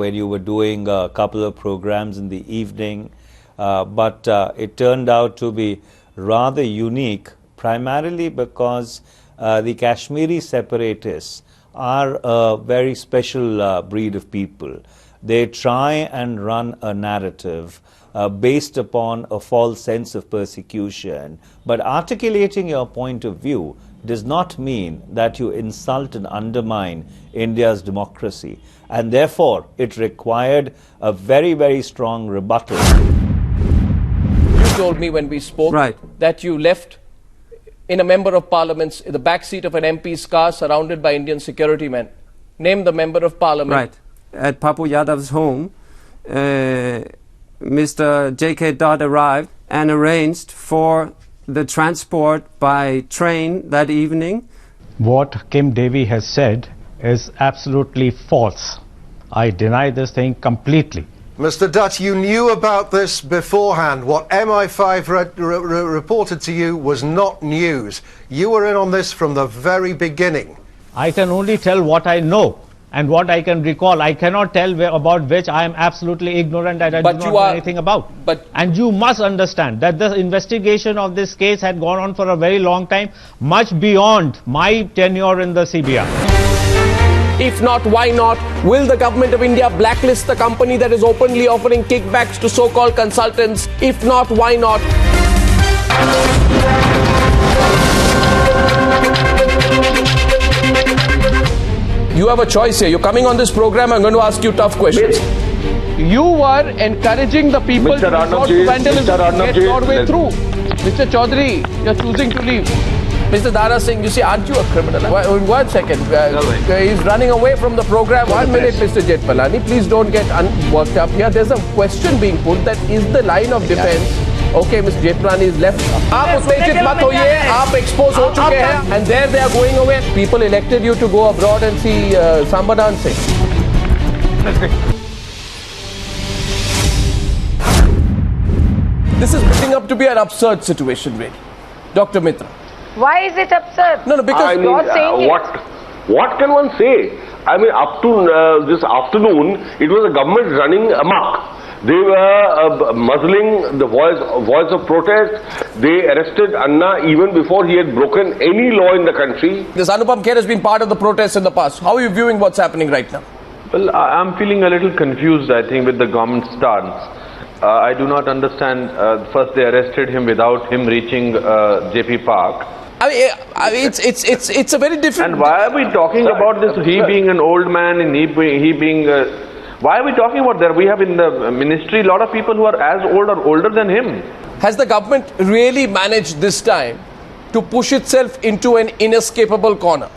when you were doing a couple of programs in the evening. But it turned out to be rather unique, primarily because the Kashmiri separatists are a very special breed of people. They try and run a narrative based upon a false sense of persecution. But articulating your point of view does not mean that you insult and undermine India's democracy. And therefore, it required a very, very strong rebuttal. You told me when we spoke that you left in a member of parliament's, in the back seat of an MP's car surrounded by Indian security men. Name the member of parliament. Right. At Papu Yadav's home, Mr. J.K. Dodd arrived and arranged for the transport by train that evening. What Kim Devi has said is absolutely false. I deny this thing completely. Mr. Dutt, you knew about this beforehand. What MI5 reported to you was not news. You were in on this from the very beginning. I can only tell what I know and what I can recall. I cannot tell about which I am absolutely ignorant and I do not know anything about. And you must understand that the investigation of this case had gone on for a very long time, much beyond my tenure in the CBI. If not, why not? Will the government of India blacklist the company that is openly offering kickbacks to so-called consultants? If not, why not? You have a choice here. You're coming on this program, I'm going to ask you tough questions. You were encouraging the people to resort to vandalism to get your way through. Mr. Chaudhary, you're choosing to leave. Mr. Dara Singh, you see, aren't you a criminal? One second. He's running away from the program. 1 minute, Mr. Jethmalani. Please don't get worked up here. There's a question being put that is the line of defense. Okay, Mr. Jethmalani is left. आप उत्तेजित मत होइए, आप expose हो चुके हैं, and there they are going away. People elected you to go abroad and see samba dancing. This is building up to be an absurd situation, really. Dr. Mitra. Why is it absurd? No, because you're saying what can one say? I mean, up to this afternoon, it was the government running amok. They were muzzling the voice of protest. They arrested Anna even before he had broken any law in the country. This Anupam Kher has been part of the protests in the past. How are you viewing what's happening right now? Well, I'm feeling a little confused, I think, with the government stance. I do not understand. First, they arrested him without him reaching JP Park. I mean, it's a very different. And why are we talking about this? He being an old man and he being. Why are we talking about that? We have in the ministry a lot of people who are as old or older than him. Has the government really managed this time to push itself into an inescapable corner?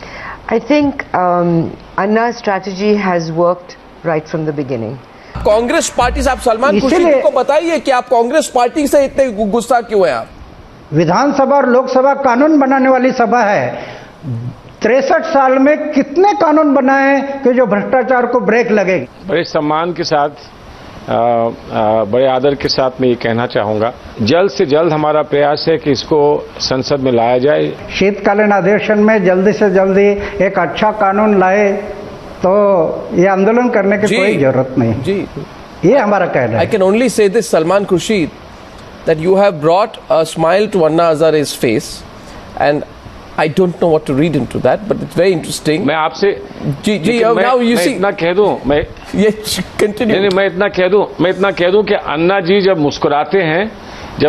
I think Anna's strategy has worked right from the beginning. Congress party से आप सलमान खुर्शीद को बताइए कि आप Congress party से इतने गुस्सा क्यों हैं आप? विधानसभा और लोकसभा कानून बनाने वाली सभा है। 63 साल में कितने कानून बनाए हैं कि जो भ्रष्टाचार को ब्रेक लगेगी। बड़े सम्मान के साथ बड़े आदर के साथ मैं ये कहना चाहूंगा, जल्द से जल्द हमारा प्रयास है कि इसको संसद में लाया जाए। शीतकालीन अधिवेशन में जल्दी से जल्दी एक अच्छा कानून लाए तो ये आंदोलन करने की कोई जरूरत नहीं। जी, ये हमारा कहना है। I can only say this, Salman Khurshid, that you have brought a smile to Anna Hazare's face, and I don't know what to read into that, but it's very interesting. मैं आपसे now you see, इतना कह दूं, मैं ये continue. नहीं, मैं इतना कह दूं कि अन्ना जी जब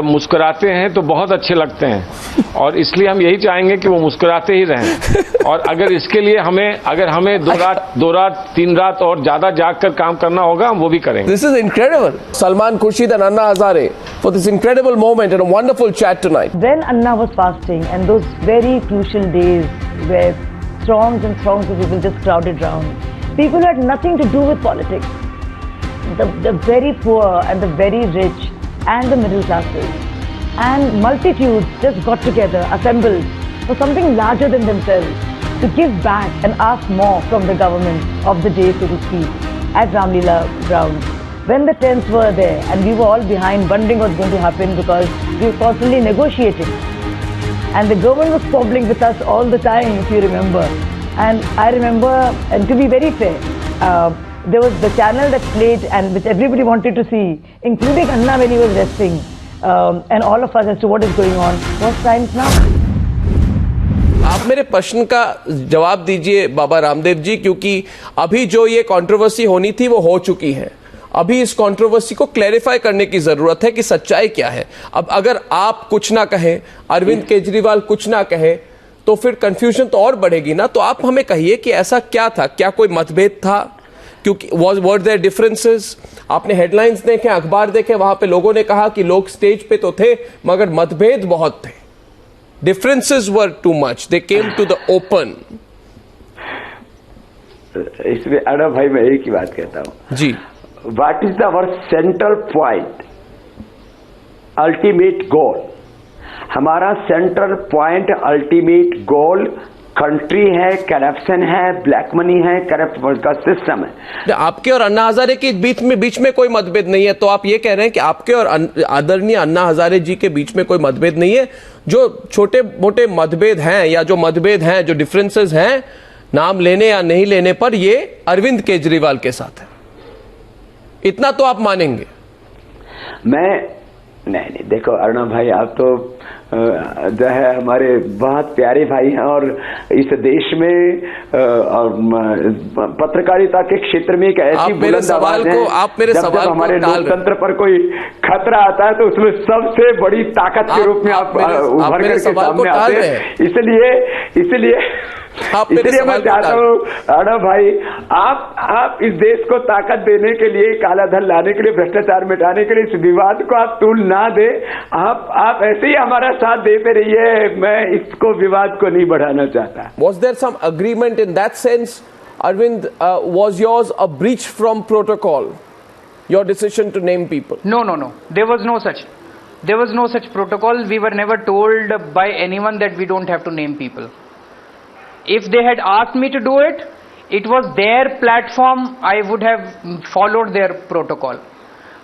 मुस्कुराते हैं तो बहुत अच्छे लगते हैं और इसलिए हम यही चाहेंगे कि वो मुस्कुराते ही रहें और अगर इसके लिए हमें 2 रात 3 रात और ज्यादा जाग कर काम करना होगा हम वो भी करेंगे। This is incredible. Salman Khurshid and Anna Hazare for this incredible moment and a wonderful chat tonight. When Anna was fasting and those very crucial days where throngs and throngs of people just crowded round, people had nothing to do with politics. The very poor and the very rich and the middle classes and multitudes just got together, assembled for something larger than themselves, to give back and ask more from the government of the day, so to speak, at Ramleela grounds. When the tents were there and we were all behind wondering what's going to happen because we were constantly negotiating and the government was squabbling with us all the time, if you remember. And I remember, and to be very fair, there was the channel that played and which everybody wanted to see, including Anna when he was resting, and all of us as to what is going on. What's Times Now? आप मेरे प्रश्न का जवाब दीजिए बाबा रामदेव जी, क्योंकि अभी जो ये कंट्रोवर्सी होनी थी वो हो चुकी है। अभी इस कंट्रोवर्सी को क्लैरिफाई करने की जरूरत है कि सच्चाई क्या है। अब अगर आप कुछ ना कहें, अरविंद केजरीवाल कुछ ना कहे, तो फिर कंफ्यूजन तो और बढ़ेगी ना। तो आप हमें कहिए कि ऐसा क्या था, क्या कोई मतभेद था, क्योंकि वर देयर डिफरेंसेस? आपने हेडलाइंस देखे, अखबार देखे, वहां पे लोगों ने कहा कि लोग स्टेज पे तो थे मगर मतभेद बहुत थे, differences were too much, they came to the open. इसमें अड़ा भाई मैं एक ही बात कहता हूं जी, what is our central point, ultimate goal? हमारा central point, ultimate goal country है, करप्शन है, ब्लैक मनी है, करप्ट का सिस्टम है। आपके और अन्ना हजारे के बीच में कोई मतभेद नहीं है, तो आप ये कह रहे हैं कि आपके और आदरणीय अन्ना हजारे जी के बीच में कोई मतभेद नहीं है? जो छोटे मोटे मतभेद हैं या जो मतभेद हैं, जो डिफरेंसेस हैं, नाम लेने या नहीं लेने पर, ये अरविंद केजरीवाल के साथ है, इतना तो आप मानेंगे? मैं नहीं, देखो अर्णव भाई, आप तो जो है हमारे बहुत प्यारे भाई हैं और इस देश में पत्रकारिता के क्षेत्र में एक ऐसी बुलंद आवाज है, जब हमारे लोकतंत्र पर कोई खतरा आता है तो उसमें सबसे बड़ी ताकत के रूप में आप उभर करके सामने आते हैं। इसलिए मैं चाहता हूँ अर्णव भाई, आप इस देश को ताकत देने के लिए, काला धन लाने के लिए, भ्रष्टाचार मिटाने के लिए इस विवाद को आप तूल ना दे, आप ऐसे ही हमारा साथ देते रहिए। मैं इसको विवाद को नहीं बढ़ाना चाहता। Was there some agreement in that sense, Arvind? Was yours a breach from protocol? Your decision to name people? No. There was no such. There was no such protocol. We were never told by anyone that we don't have to name people. If they had asked me to do it, it was their platform, I would have followed their protocol.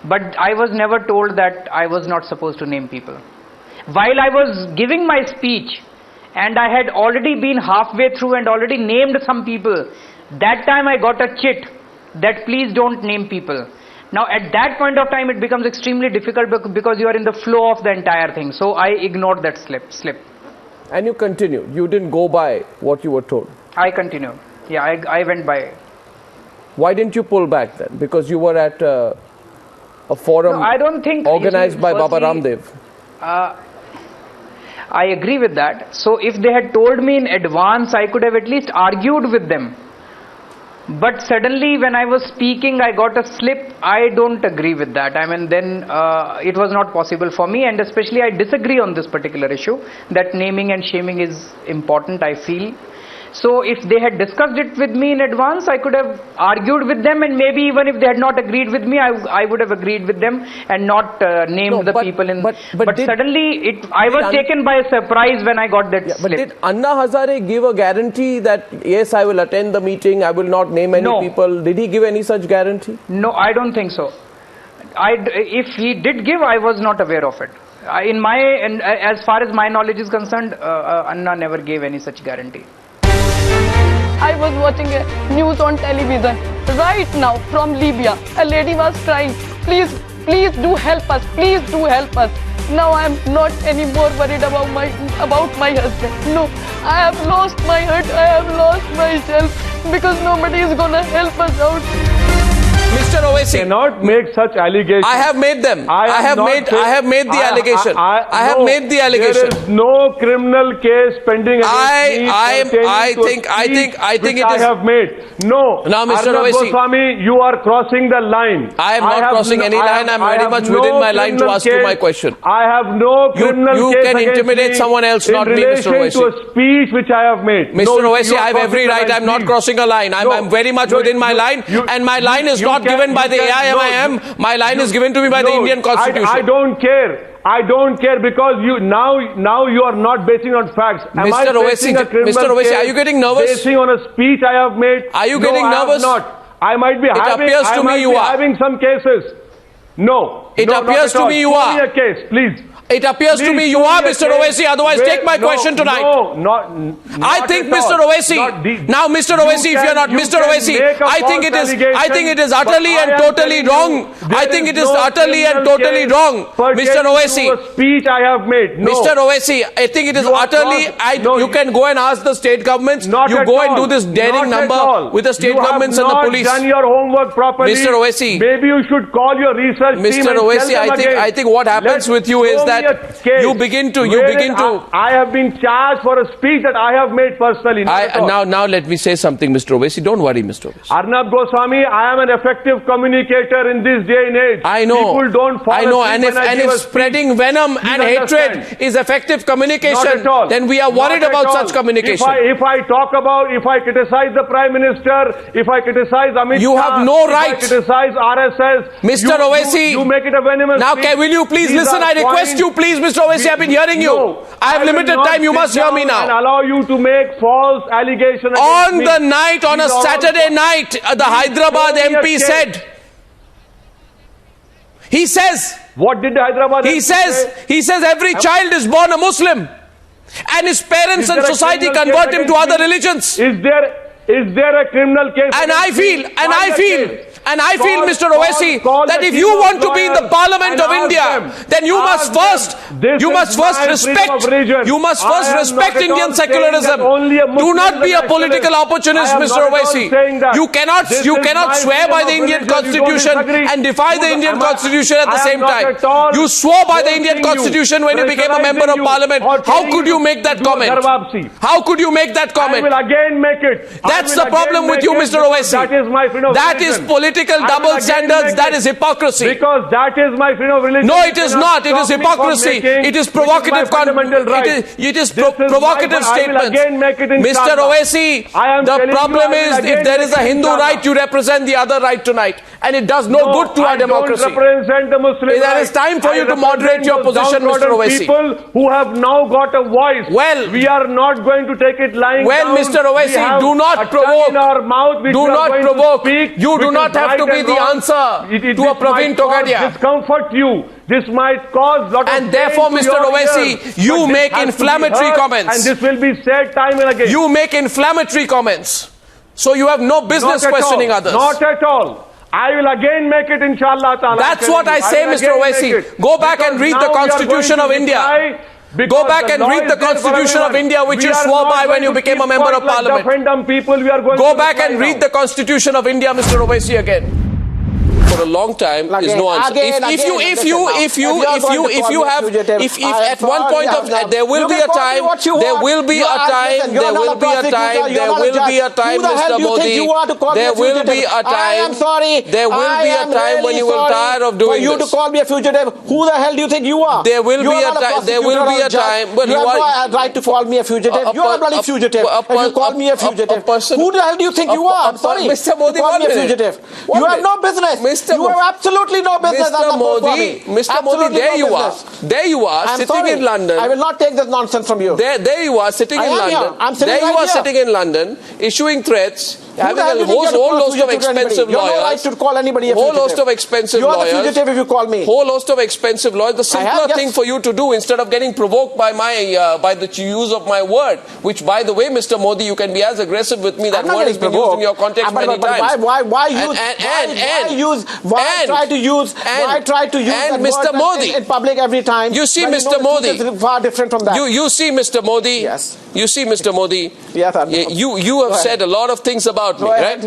But I was never told that I was not supposed to name people. While I was giving my speech, and I had already been halfway through and already named some people, that time I got a chit that please don't name people. Now at that point of time it becomes extremely difficult because you are in the flow of the entire thing. So I ignored that slip. And you continued. You didn't go by what you were told. I continued. Yeah, I went by. Why didn't you pull back then? Because you were at a forum I don't think organized by Baba Ramdev. I agree with that. So if they had told me in advance, I could have at least argued with them. But suddenly when I was speaking, I got a slip. I don't agree with that. I mean, then it was not possible for me, and especially I disagree on this particular issue, that naming and shaming is important, I feel. So if they had discussed it with me in advance, I could have argued with them, and maybe even if they had not agreed with me, I would have agreed with them and not named the people in. But suddenly I was taken by a surprise when I got that slip. But did Anna Hazare give a guarantee that yes, I will attend the meeting, I will not name any people? Did he give any such guarantee? No, I don't think so. If he did give, I was not aware of it. As far as my knowledge is concerned, Anna never gave any such guarantee. I was watching a news on television right now from Libya. A lady was crying, please do help us, please do help us. Now I am not anymore worried about my husband. No, I have lost my heart, I have lost myself because nobody is gonna help us out. Mr. Owaisi, cannot make such allegations. I have made them. I have made the allegation. I have made the allegation. There is no criminal case pending against me. I think it is. I have made. No. Now, Mr. Arnab Owaisi, Goswami, you are crossing the line. I am not crossing any line. I am very much within my line to ask you my question. I have no criminal case. You can intimidate someone else, not me, Mr. Owaisi. In relation to a speech which I have made. Mr. Owaisi, I have every right. I am not crossing a line. I am very much within my line, and my line is not given by the AIMIM. My line is given to me by the Indian Constitution. I don't care. I don't care because you now you are not basing on facts. Mr. Owaisi, are you getting nervous? Basing on a speech I have made. Are you getting nervous? I am not. I might be having some cases. No. It appears to me you are. Show me a case, please. It appears to me you are, Mr. Owaisi. Otherwise, take my question tonight. I think, Mr. Owaisi. Now, Mr. Owaisi, if you are not Mr. Owaisi, I think it is utterly and totally wrong. I think it is utterly and totally wrong, Mr. Owaisi. Speech I have made. Mr. Owaisi, I think it is utterly. You can go and ask the state governments. You go and do this daring number with the state governments and the police. You have done your homework properly. Mr. Owaisi. Maybe you should call your research team. Mr. Owaisi, I think what happens with you is that you begin to. I have been charged for a speech that I have made personally. Now let me say something, Mr. Owaisi. Don't worry, Mr. Owaisi. Arnab Goswami, I am an effective communicator in this day and age. I know. People don't follow. I know. And if spreading venom and hatred is effective communication, then we are worried about such communication. If I criticize the Prime Minister, if I criticize Amit Shah, you have no right. If I criticize RSS, Mr. Owaisi, you make it a venomous. Now, will you please listen? I request you, please, Mr. Owaisi. I've been hearing you. I have limited time. You must hear me now. And allow you to make false allegations. On a Saturday night, the Hyderabad MP said. He says. What did the Hyderabad MP say? He says every child is born a Muslim, and his parents and society convert him to other religions. Is there a criminal case? And I feel And I feel, Mr. Owaisi, that if you want to be in the Parliament of India, then you must first respect Indian secularism. Do not be a political opportunist, Mr. Owaisi. You cannot swear by the Indian Constitution and defy the Indian Constitution at the same time. You swore by the Indian Constitution when you became a member of Parliament. How could you make that comment? How could you make that comment? I will again make it. That's the problem with you, Mr. Owaisi. That is my freedom of That religion. is political double standards. That is hypocrisy. Because that is my freedom of religion. No, it is not. It is hypocrisy. It is provocative. It is provocative statements. Mr. Owaisi, the problem is if there is a Hindu right, you represent the other right tonight. And it does no good to our democracy. I don't represent the Muslim right. There is time for you to moderate your position, Mr. Owaisi. People who have now got a voice. Well, we are not going to take it lying down. Mr. Owaisi, do not provoke. In our mouth, do not provoke. You do not have to be the answer to a Praveen Togadia. Discomfort you. This might cause lot of and therefore, Mr. Owaisi, you make inflammatory comments. And this will be said time and again. You make inflammatory comments. So you have no business questioning others. Not at all. I will again make it, inshallah ta'ala. That's what I say, Mr. Owaisi. Go back and read the Constitution of India. Go back and read the Constitution of India, which you swore by when you became a member of Parliament. Go back and read the Constitution of India, Mr. Owaisi, again. For a long time is no answer. If at one point of there will be a time, Mr. Modi, there will be a time when you will tire of doing this. For you to call me a fugitive, who the hell do you think you are? There will be a time, but you have no right to call me a fugitive. You are a bloody fugitive. If you call me a fugitive, who the hell do you think you are? I'm sorry. Mr. Modi, call me a fugitive. You have no business. You have absolutely no business. Mr. Modi, there you are. There you are, sitting in London. I will not take this nonsense from you. There you are, sitting in London. There you are, sitting in London, issuing threats. Having a whole host of expensive lawyers. You have no right to call anybody a fugitive. Whole host of expensive lawyers. You are the fugitive if you call me. Whole host of expensive lawyers. The simpler thing for you to do, instead of getting provoked by the use of my word, which, by the way, Mr. Modi, you can be as aggressive with me. That word has been used in your context many times. Why try to use that Mr. word Modi in public every time? You see, Mr. Modi, is far different from that. You see, Mr. Modi. Yes. You see, Mr. Modi. Yes, you have said a lot of things about me, right?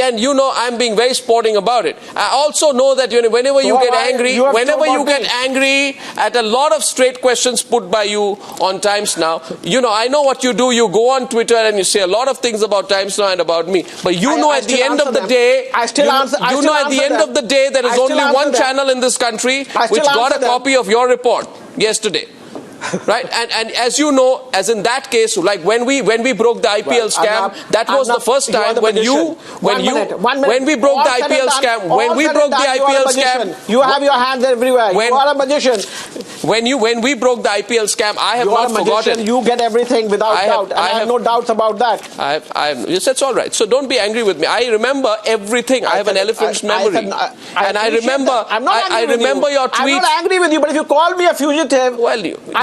And you know I'm being very sporting about it. I also know that whenever you get angry at a lot of straight questions put by you on Times Now, I know what you do. You go on Twitter and you say a lot of things about Times Now and about me. But at the end of the day, there is only one channel in this country which got a copy of your report yesterday. Right, and as you know, as in that case, like when we broke the IPL scam, that was the first time when we broke the IPL scam. You have your hands everywhere. You are a magician. When we broke the IPL scam, I have not forgotten. You get everything without doubt. I have no doubts about that. Yes, that's all right. So don't be angry with me. I remember everything. I have an elephant's memory, and I remember. I remember your tweets. I'm not angry with you, but if you call me a fugitive,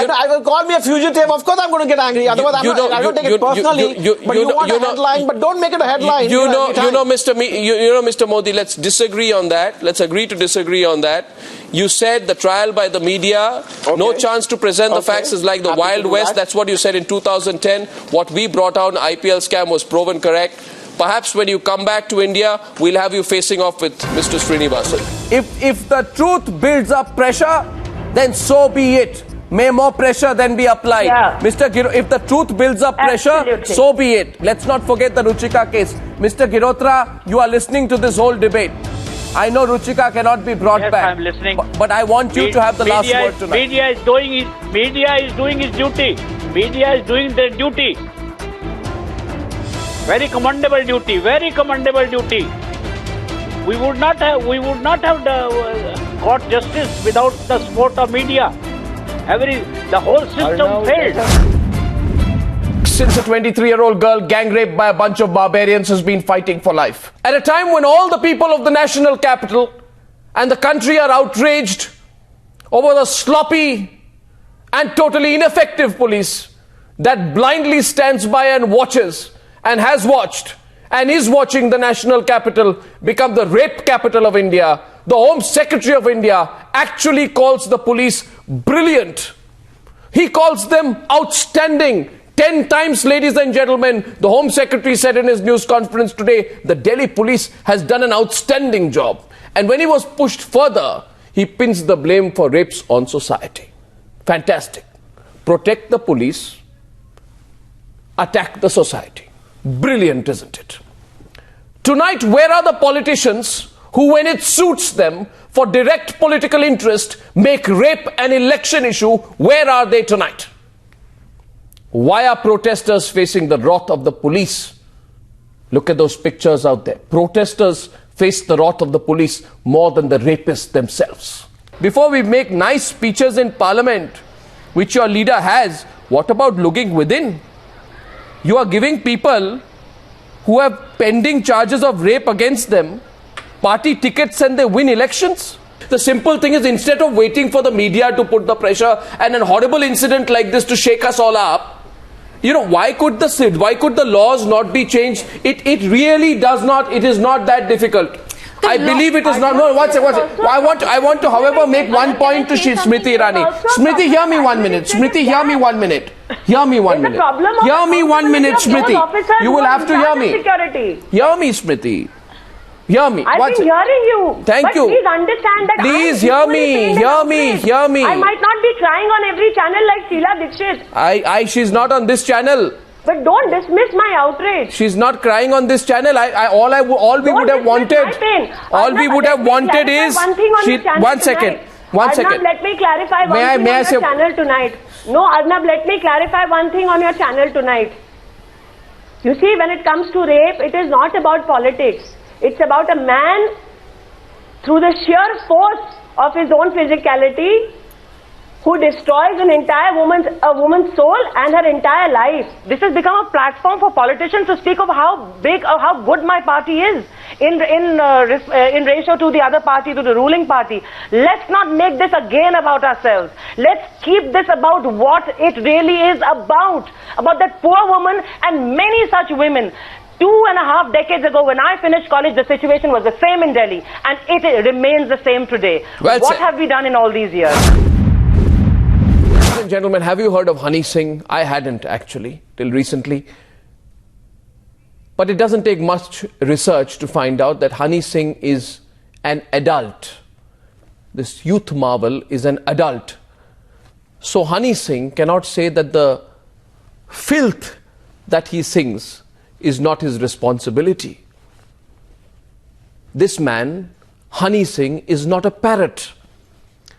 I will call me a fugitive. Of course, I'm going to get angry. Otherwise, I don't take it personally. But you want a headline, but don't make it a headline. Mr. Modi. Let's disagree on that. Let's agree to disagree on that. You said the trial by the media, no chance to present the facts, is like the Wild West. That's what you said in 2010. What we brought out, IPL scam, was proven correct. Perhaps when you come back to India, we'll have you facing off with Mr. Srinivasan. If the truth builds up pressure, then so be it. May more pressure then be applied. Yeah. Mr. if the truth builds up pressure, so be it. Let's not forget the Ruchika case. Mr. Girotra, you are listening to this whole debate. I know Ruchika cannot be brought back. I'm listening. But I want you to have the last word tonight. Media is doing its duty. Media is doing their duty. Very commendable duty. Very commendable duty. We would not have got justice without the support of media. The whole system failed. Since a 23-year-old girl gang raped by a bunch of barbarians has been fighting for life. At a time when all the people of the national capital and the country are outraged over the sloppy and totally ineffective police that blindly stands by and watches and has watched and is watching the national capital become the rape capital of India, the Home Secretary of India actually calls the police brilliant. He calls them outstanding. 10 times, ladies and gentlemen, the Home Secretary said in his news conference today, the Delhi police has done an outstanding job. And when he was pushed further, he pins the blame for rapes on society. Fantastic. Protect the police, attack the society. Brilliant, isn't it? Tonight, where are the politicians who, when it suits them, for direct political interest, make rape an election issue? Where are they tonight? Why are protesters facing the wrath of the police? Look at those pictures out there. Protesters face the wrath of the police more than the rapists themselves. Before we make nice speeches in parliament, which your leader has, what about looking within? You are giving people who have pending charges of rape against them party tickets and they win elections? The simple thing is, instead of waiting for the media to put the pressure and an horrible incident like this to shake us all up, why could the laws not be changed? It really does not. It is not that difficult. I believe it is not. No, one second. I want to, however, make one point to Smriti Irani. Smriti, hear me 1 minute. Smriti, hear me 1 minute. Hear me 1 minute. Hear me 1 minute, Smriti. You will have to hear me. Hear me, Smriti. Hear me. I've been hearing you. Thank you. Please understand that. Please hear me. Hear me. I might not be crying on every channel like Sheila Dikshit. She's not on this channel. But don't dismiss my outrage. She's not crying on this channel. All we would have wanted is. One second. Arnab, let me clarify one thing on your channel tonight. No, Arnab, let me clarify one thing on your channel tonight. You see, when it comes to rape, it is not about politics. It's about a man, through the sheer force of his own physicality, who destroys a woman's soul and her entire life. This has become a platform for politicians to speak of how big or how good my party is in ratio to the other party, to the ruling party. Let's not make this again about ourselves. Let's keep this about what it really is about that poor woman and many such women. 2.5 decades ago, when I finished college, the situation was the same in Delhi, and it remains the same today. What have we done in all these years? Ladies and gentlemen, have you heard of Honey Singh? I hadn't actually, till recently. But it doesn't take much research to find out that Honey Singh is an adult. This youth marvel is an adult. So Honey Singh cannot say that the filth that he sings is not his responsibility. This man, Honey Singh, is not a parrot.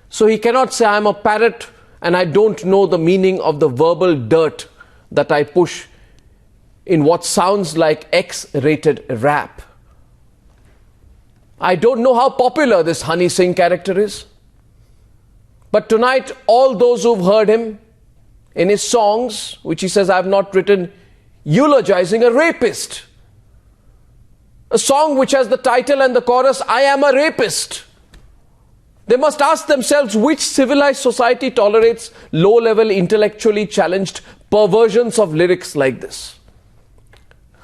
So he cannot say, I'm a parrot and I don't know the meaning of the verbal dirt that I push in what sounds like X-rated rap. I don't know how popular this Honey Singh character is. But tonight, all those who've heard him in his songs, which he says, I've not written, eulogizing a rapist. A song which has the title and the chorus, I am a rapist. They must ask themselves, which civilized society tolerates low-level, intellectually challenged perversions of lyrics like this?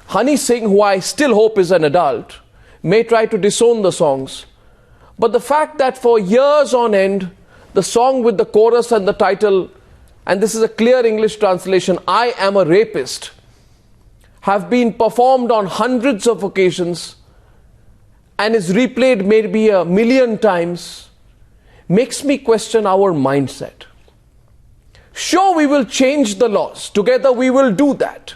Honey Singh, who I still hope is an adult, may try to disown the songs. But the fact that for years on end, the song with the chorus and the title, and this is a clear English translation, I am a rapist, have been performed on hundreds of occasions and is replayed maybe 1 million times, makes me question our mindset. Sure, we will change the laws. Together we will do that.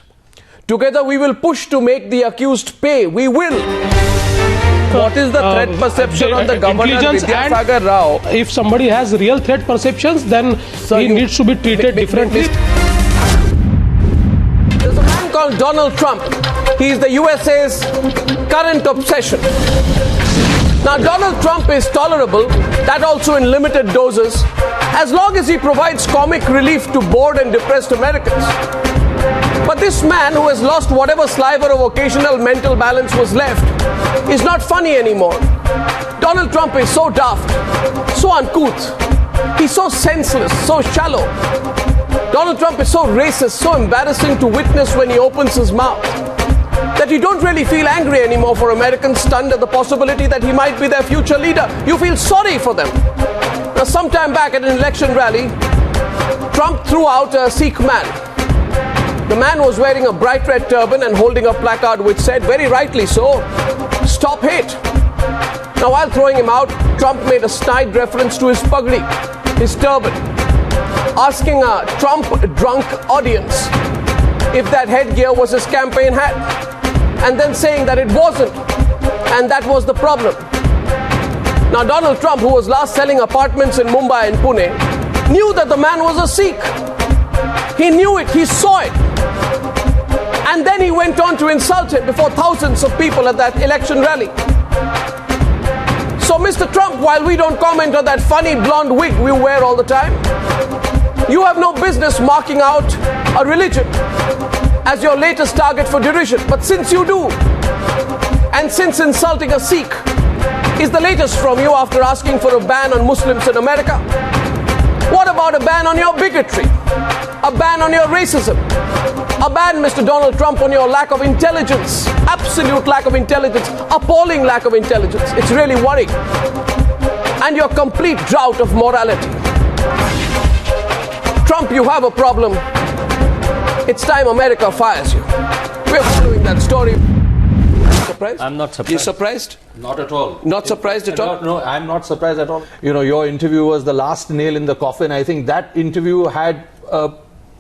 Together we will push to make the accused pay. We will. What is the threat perception on the governor, Vidyasagar Rao? If somebody has real threat perceptions, then he needs to be treated differently. There's a man called Donald Trump. He's the USA's current obsession. Now, Donald Trump is tolerable, that also in limited doses, as long as he provides comic relief to bored and depressed Americans. But this man, who has lost whatever sliver of occasional mental balance was left, is not funny anymore. Donald Trump is so daft, so uncouth, he's so senseless, so shallow. Donald Trump is so racist, so embarrassing to witness when he opens his mouth. that you don't really feel angry anymore for Americans stunned at the possibility that he might be their future leader. You feel sorry for them. Now, sometime back at an election rally, Trump threw out a Sikh man. The man was wearing a bright red turban and holding a placard which said, very rightly so, "Stop hate." Now, while throwing him out, Trump made a snide reference to his pagdi, his turban, asking a Trump-drunk audience if that headgear was his campaign hat, and then saying that it wasn't, and that was the problem. Now, Donald Trump, who was last selling apartments in Mumbai and Pune, knew that the man was a Sikh. He knew it, he saw it. And then he went on to insult him before thousands of people at that election rally. So, Mr. Trump, while we don't comment on that funny blonde wig we wear all the time, you have no business marking out a religion as your latest target for derision. But since you do, and since insulting a Sikh is the latest from you after asking for a ban on Muslims in America, what about a ban on your bigotry? A ban on your racism? A ban, Mr. Donald Trump, on your lack of intelligence? Absolute lack of intelligence. Appalling lack of intelligence. It's really worrying. And your complete drought of morality. Trump, you have a problem. It's time America fires you. We're following that story. Surprised? I'm not surprised. You surprised? Not at all. Not surprised at all? No, I'm not surprised at all. You know, your interview was the last nail in the coffin. I think that interview had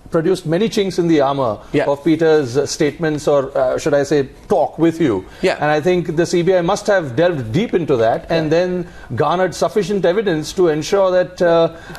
produced many chinks in the armor of Peter's statements, or should I say talk with you. And I think the CBI must have delved deep into that and then garnered sufficient evidence to ensure that,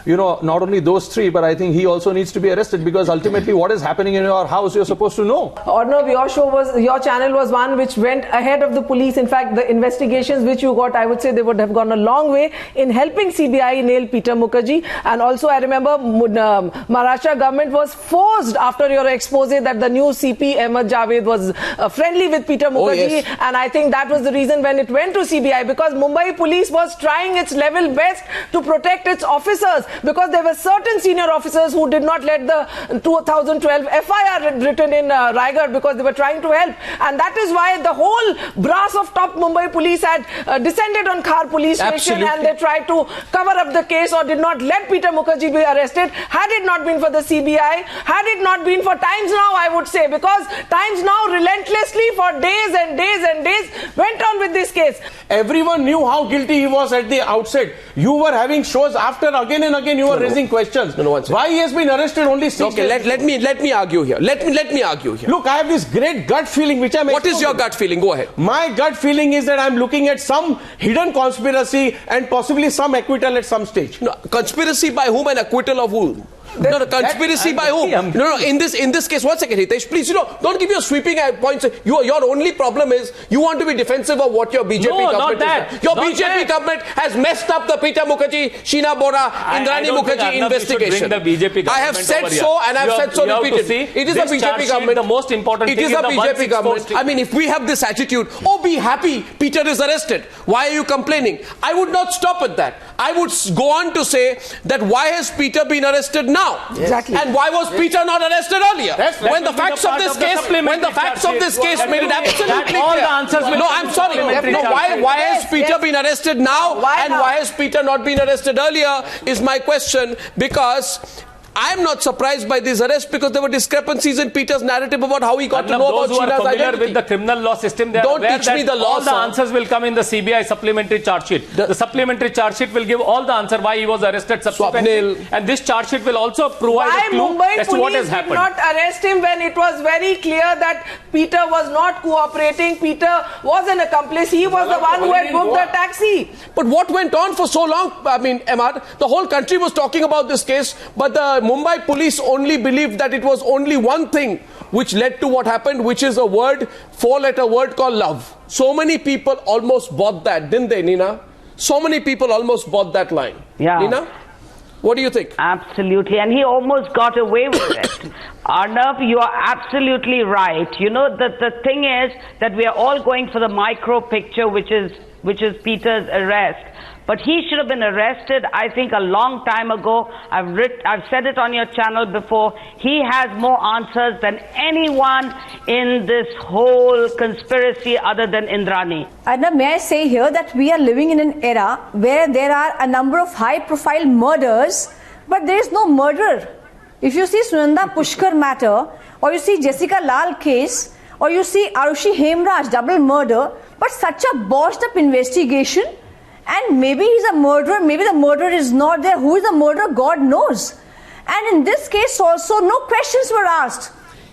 you know, not only those three, but I think he also needs to be arrested, because ultimately what is happening in your house, you're supposed to know. Arnab, your channel was one which went ahead of the police. In fact, the investigations which you got, I would say they would have gone a long way in helping CBI nail Peter Mukherjee. And also I remember Maharashtra government was forced after your expose that the new CP Ahmed Javed was friendly with Peter Mukherjee, and I think that was the reason when it went to CBI, because Mumbai police was trying its level best to protect its officers, because there were certain senior officers who did not let the 2012 FIR written in Raigad because they were trying to help, and that is why the whole brass of top Mumbai police had descended on Khar police station and they tried to cover up the case or did not let Peter Mukherjee be arrested. Had it not been for the CBI, had it not been for Times Now, I would say, because Times Now relentlessly for days and days and days went on with this case. Everyone knew how guilty he was at the outset. You were having shows after again and again you were raising questions. Why he has been arrested only 6 days? Let me argue here. Let me argue here. Look, I have this great gut feeling which I'm What is your gut feeling? Go ahead. My gut feeling is that I'm looking at some hidden conspiracy and possibly some acquittal at some stage. No, conspiracy by whom and acquittal of whom? No, conspiracy by whom? No, in this case, one second, Hitesh, please, don't give your sweeping points. Your only problem is you want to be defensive of what your BJP government is. Your BJP government has messed up the Peter Mukherjee, Sheena Bora, Indrani Mukherjee investigation. I have said so, and I have said so repeatedly. It is a BJP government. The most important thing is a BJP government. I mean, if we have this attitude, oh, be happy, Peter is arrested. Why are you complaining? I would not stop at that. I would go on to say that why has Peter been arrested now? Exactly. And why was Peter not arrested earlier? When the facts of this case, made it absolutely clear. All the answers will I'm sorry. No, why has Peter been arrested now? And why has Peter not been arrested earlier is my question, because I'm not surprised by this arrest, because there were discrepancies in Peter's narrative about how he got to know about Sheena's identity. With the criminal law system, they don't teach me the law. All the answers will come in the CBI supplementary charge sheet. The supplementary charge sheet will give all the answer why he was arrested subsequently, and this charge sheet will also provide a clue as to what has happened. Why Mumbai police did not arrest him when it was very clear that Peter was not cooperating? Peter was an accomplice. He was the one who had booked the taxi. But what went on for so long? I mean, Ahmad, the whole country was talking about this case, but the Mumbai police only believed that it was only one thing which led to what happened, which is a word, four-letter word called love. So many people almost bought that, didn't they, Nina? So many people almost bought that line. Yeah. Nina, what do you think? Absolutely, and he almost got away with it. Arnab, you are absolutely right. You know, the thing is that we are all going for the micro picture, which is Peter's arrest. But he should have been arrested, I think, a long time ago. I've said it on your channel before. He has more answers than anyone in this whole conspiracy other than Indrani. Arnab, may I say here that we are living in an era where there are a number of high-profile murders, but there is no murderer. If you see Sunanda Pushkar matter, or you see Jessica Lal case, or you see Arushi Hemraj double murder, but such a botched up investigation, and maybe he's a murderer, maybe the murderer is not there. Who is the murderer? God knows. And in this case also, no questions were asked.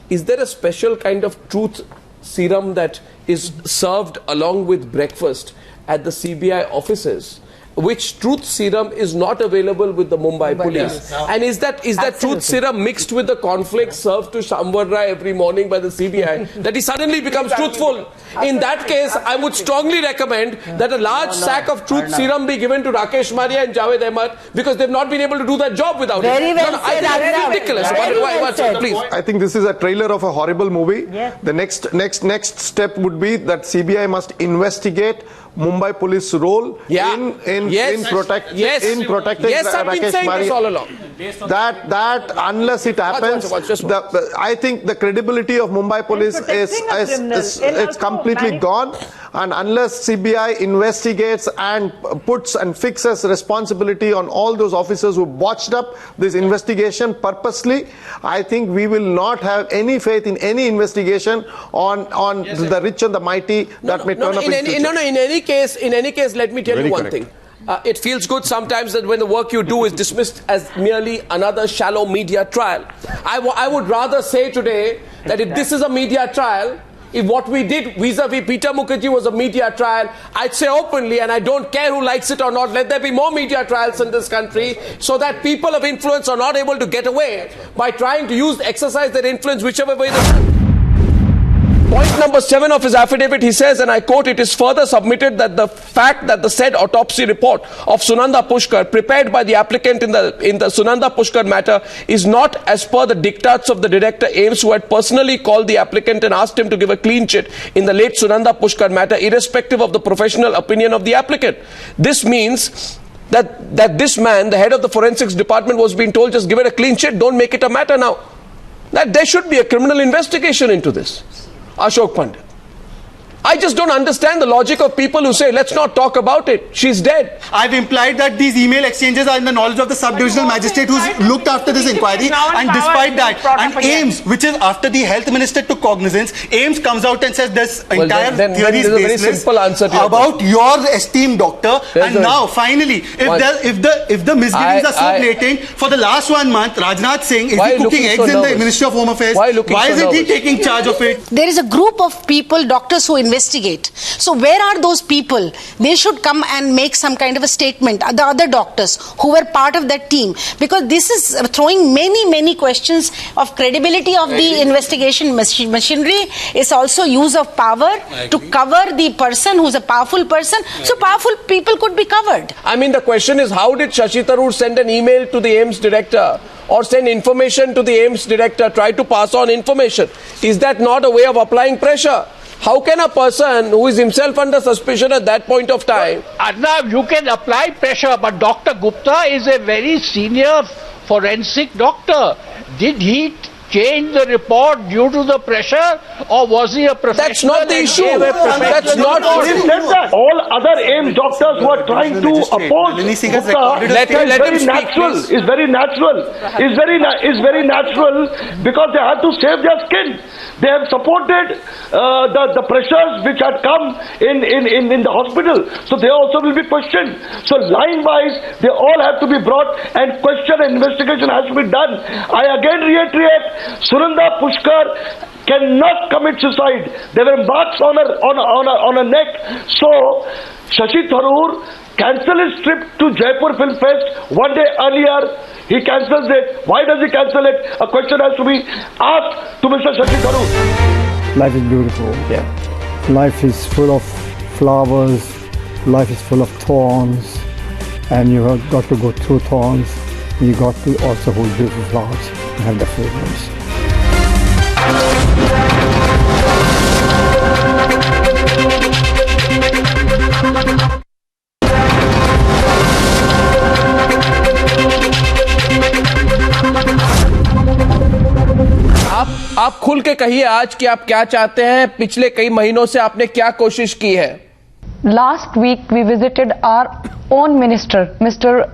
Is there a special kind of truth serum that is served along with breakfast at the CBI offices, which truth serum is not available with the Mumbai police? Yes. And is that truth serum mixed with the cornflakes served to Shamvar Rai every morning by the CBI that he suddenly becomes truthful? In that case, I would strongly recommend that a large sack of truth serum be given to Rakesh Maria and Javed Ahmed, because they've not been able to do that job without it. Very well I think it's ridiculous. Please. I think this is a trailer of a horrible movie. Yeah. The next step would be that CBI must investigate Mumbai police role in protecting I've been Rakesh saying Maria. this all along. That unless it happens, I think the credibility of Mumbai police is completely gone. And unless CBI investigates and puts and fixes responsibility on all those officers who botched up this investigation purposely, I think we will not have any faith in any investigation on the rich and the mighty that may turn up in future. In any case, let me tell you one thing. It feels good sometimes that when the work you do is dismissed as merely another shallow media trial. I would rather say today that if this is a media trial, if what we did vis-a-vis Peter Mukherjee was a media trial, I'd say openly, and I don't care who likes it or not, let there be more media trials in this country so that people of influence are not able to get away by trying to exercise their influence whichever way they want. Point number 7 of his affidavit, he says, and I quote, "It is further submitted that the fact that the said autopsy report of Sunanda Pushkar prepared by the applicant in the Sunanda Pushkar matter is not as per the diktats of the director AIMS, who had personally called the applicant and asked him to give a clean chit in the late Sunanda Pushkar matter, irrespective of the professional opinion of the applicant. This means that this man, the head of the forensics department, was being told, just give it a clean chit, don't make it a matter now. That there should be a criminal investigation into this. Ashok Pandit. I just don't understand the logic of people who say, let's not talk about it. She's dead. I've implied that these email exchanges are in the knowledge of the sub-divisional magistrate who's looked after this inquiry. And despite that, and AIMS, which is after the health minister took cognizance, AIMS comes out and says this entire theory is baseless. Very simple answer to about your esteemed doctor. And now, finally, if the misgivings are so blatant, for the last 1 month, Rajnath Singh is cooking eggs in the Ministry of Home Affairs. Why isn't he taking charge of it? There is a group of people, doctors, who investigate. So where are those people? They should come and make some kind of a statement. The other doctors who were part of that team, because this is throwing many questions of credibility of the investigation machinery. It's also use of power to cover the person who's a powerful person. So powerful people could be covered. I mean, the question is, how did Shashi Tharoor send an email to the AIMS director or send information to the AIMS director, try to pass on information? Is that not a way of applying pressure? How can a person who is himself under suspicion at that point of time... Arnab, you can apply pressure, but Dr. Gupta is a very senior forensic doctor. Did he change the report due to the pressure, or was he a professional? That's not the issue. That's not that. All other AIMS doctors who are trying to oppose Gupta, is very natural because they had to save their skin. They have supported the pressures which had come in the hospital. So they also will be questioned. So line-wise, they all have to be brought and question and investigation has to be done. I again reiterate, Sunanda Pushkar cannot commit suicide. There were marks on her neck. So Shashi Tharoor cancelled his trip to Jaipur Film Fest 1 day earlier. He cancels it. Why does he cancel it? A question has to be asked to Mr. Shashi Tharoor. Life is beautiful. Yeah. Life is full of flowers. Life is full of thorns. And you have got to go through thorns. You got to also hold beautiful flowers and have the fragrance. के कहिए आज कि आप क्या चाहते हैं, पिछले कई महीनों से आपने क्या कोशिश की है? Last week we visited our own minister, Mr.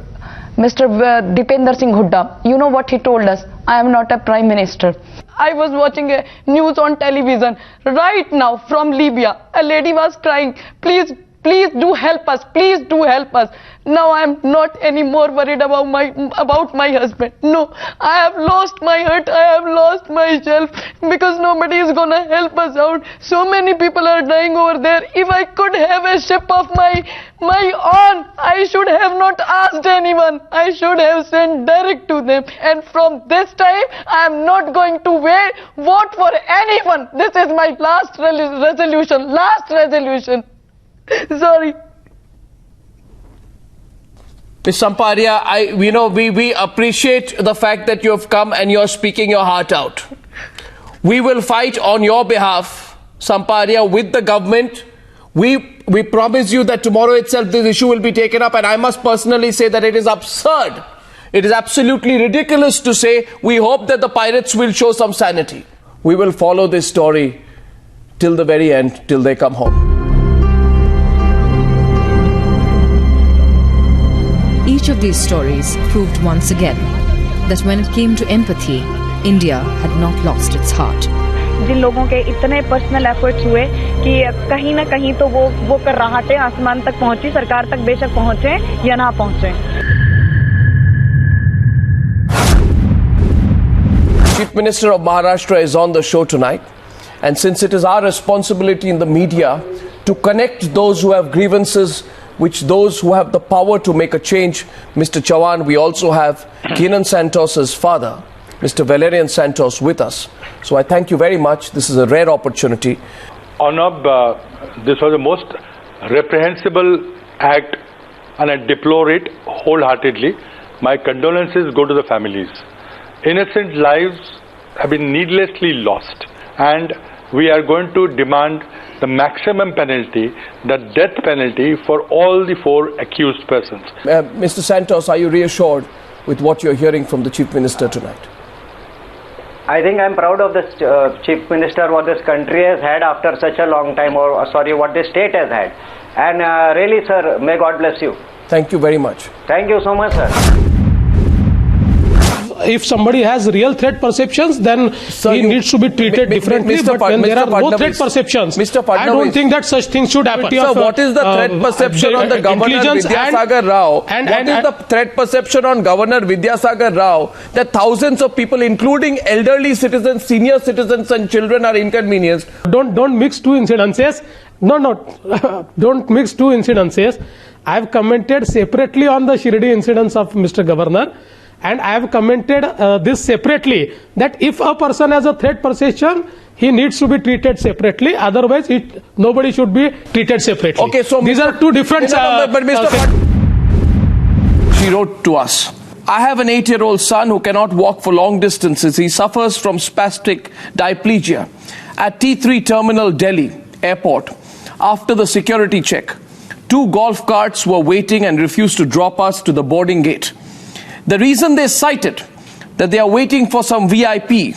Dipender Singh Hooda. You know what he told us? I am not a prime minister. I was watching a news on television right now from Libya. A lady was crying, please do help us, please do help us. Now I am not any more worried about my husband. No, I have lost my heart, I have lost myself because nobody is gonna help us out. So many people are dying over there. If I could have a ship of my own, I should have not asked anyone. I should have sent direct to them. And from this time, I am not going to vote for anyone. This is my last resolution. Sorry. Ms. Samparia, we appreciate the fact that you have come and you're speaking your heart out. We will fight on your behalf, Samparia, with the government. We promise you that tomorrow itself this issue will be taken up, and I must personally say that it is absurd. It is absolutely ridiculous to say we hope that the pirates will show some sanity. We will follow this story till the very end, till they come home. Each of these stories proved once again that when it came to empathy, India had not lost its heart. जिन लोगों के इतने personal efforts हुए कि कहीं ना कहीं तो वो कर रहा थे, आसमान तक पहुंची, सरकार तक बेशक पहुंचे या ना पहुंचे. Chief Minister of Maharashtra is on the show tonight, and since it is our responsibility in the media to connect those who have grievances which those who have the power to make a change, Mr. Chavan, we also have Keenan Santos's father, Mr. Valerian Santos, with us. So I thank you very much. This is a rare opportunity. Arnab, this was the most reprehensible act and I deplore it wholeheartedly. My condolences go to the families. Innocent lives have been needlessly lost, and we are going to demand the maximum penalty, the death penalty, for all the 4 accused persons. Mr. Santos, are you reassured with what you're hearing from the Chief Minister tonight? I think I'm proud of the Chief Minister, what this country has had after such a long time, or sorry, what this state has had. And really, sir, may God bless you. Thank you very much. Thank you so much, sir. If somebody has real threat perceptions, then he needs to be treated differently. But when there are no threat perceptions, I don't think that such things should happen. Sir, what is the threat perception on the Governor Vidyasagar Rao? What is the threat perception on Governor Vidyasagar Rao that thousands of people, including elderly citizens, senior citizens and children, are inconvenienced? Don't mix two incidences. No, don't mix two incidences. I have commented separately on the Shirdi incidents of Mr. Governor. And I have commented this separately, that if a person has a threat perception, he needs to be treated separately. Otherwise, nobody should be treated separately. Okay, so these are two different. She wrote to us, I have an 8-year-old son who cannot walk for long distances. He suffers from spastic diplegia. At T3 Terminal Delhi Airport, after the security check, 2 golf carts were waiting and refused to drop us to the boarding gate. The reason they cited that they are waiting for some VIP,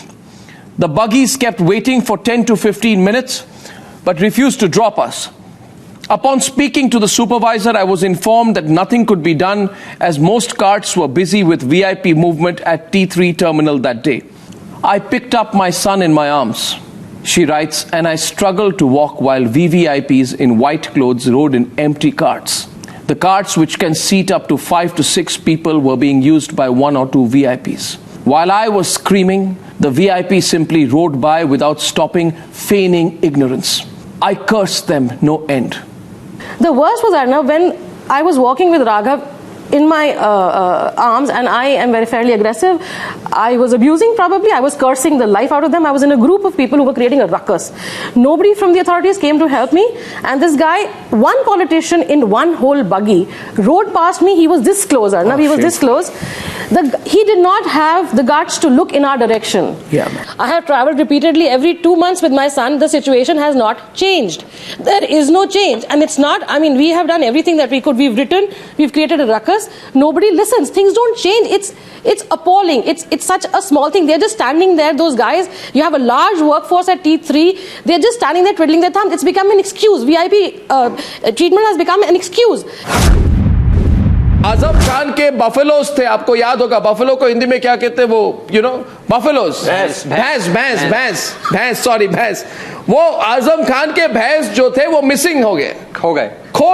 the buggies kept waiting for 10 to 15 minutes but refused to drop us. Upon speaking to the supervisor, I was informed that nothing could be done as most carts were busy with VIP movement at T3 terminal that day. I picked up my son in my arms, she writes, and I struggled to walk while VVIPs in white clothes rode in empty carts. The carts, which can seat up to 5 to 6 people, were being used by 1 or 2 VIPs. While I was screaming, the VIP simply rode by without stopping, feigning ignorance. I cursed them no end. The worst was, Arnab, when I was walking with Raghav in my arms, and I am very fairly aggressive. I was abusing, probably. I was cursing the life out of them. I was in a group of people who were creating a ruckus. Nobody from the authorities came to help me. And this guy, one politician in one whole buggy, rode past me. He was this close, Arnab. He was this close. He did not have the guts to look in our direction. Yeah. I have traveled repeatedly every 2 months with my son. The situation has not changed. There is no change. And it's not, I mean, we have done everything that we could. We've written, we've created a ruckus. Nobody listens. Things don't change. It's appalling. It's such a small thing. They're just standing there, those guys. You have a large workforce at T3. They're just standing there twiddling their thumbs. It's become an excuse. VIP treatment has become an excuse. Azam Khan के buffaloes थे, आपको याद होगा buffalo को हिंदी में क्या कहते हैं, वो यू नो बफेलोज, भैंस। वो आजम खान के भैंस जो थे वो मिसिंग हो गए, खो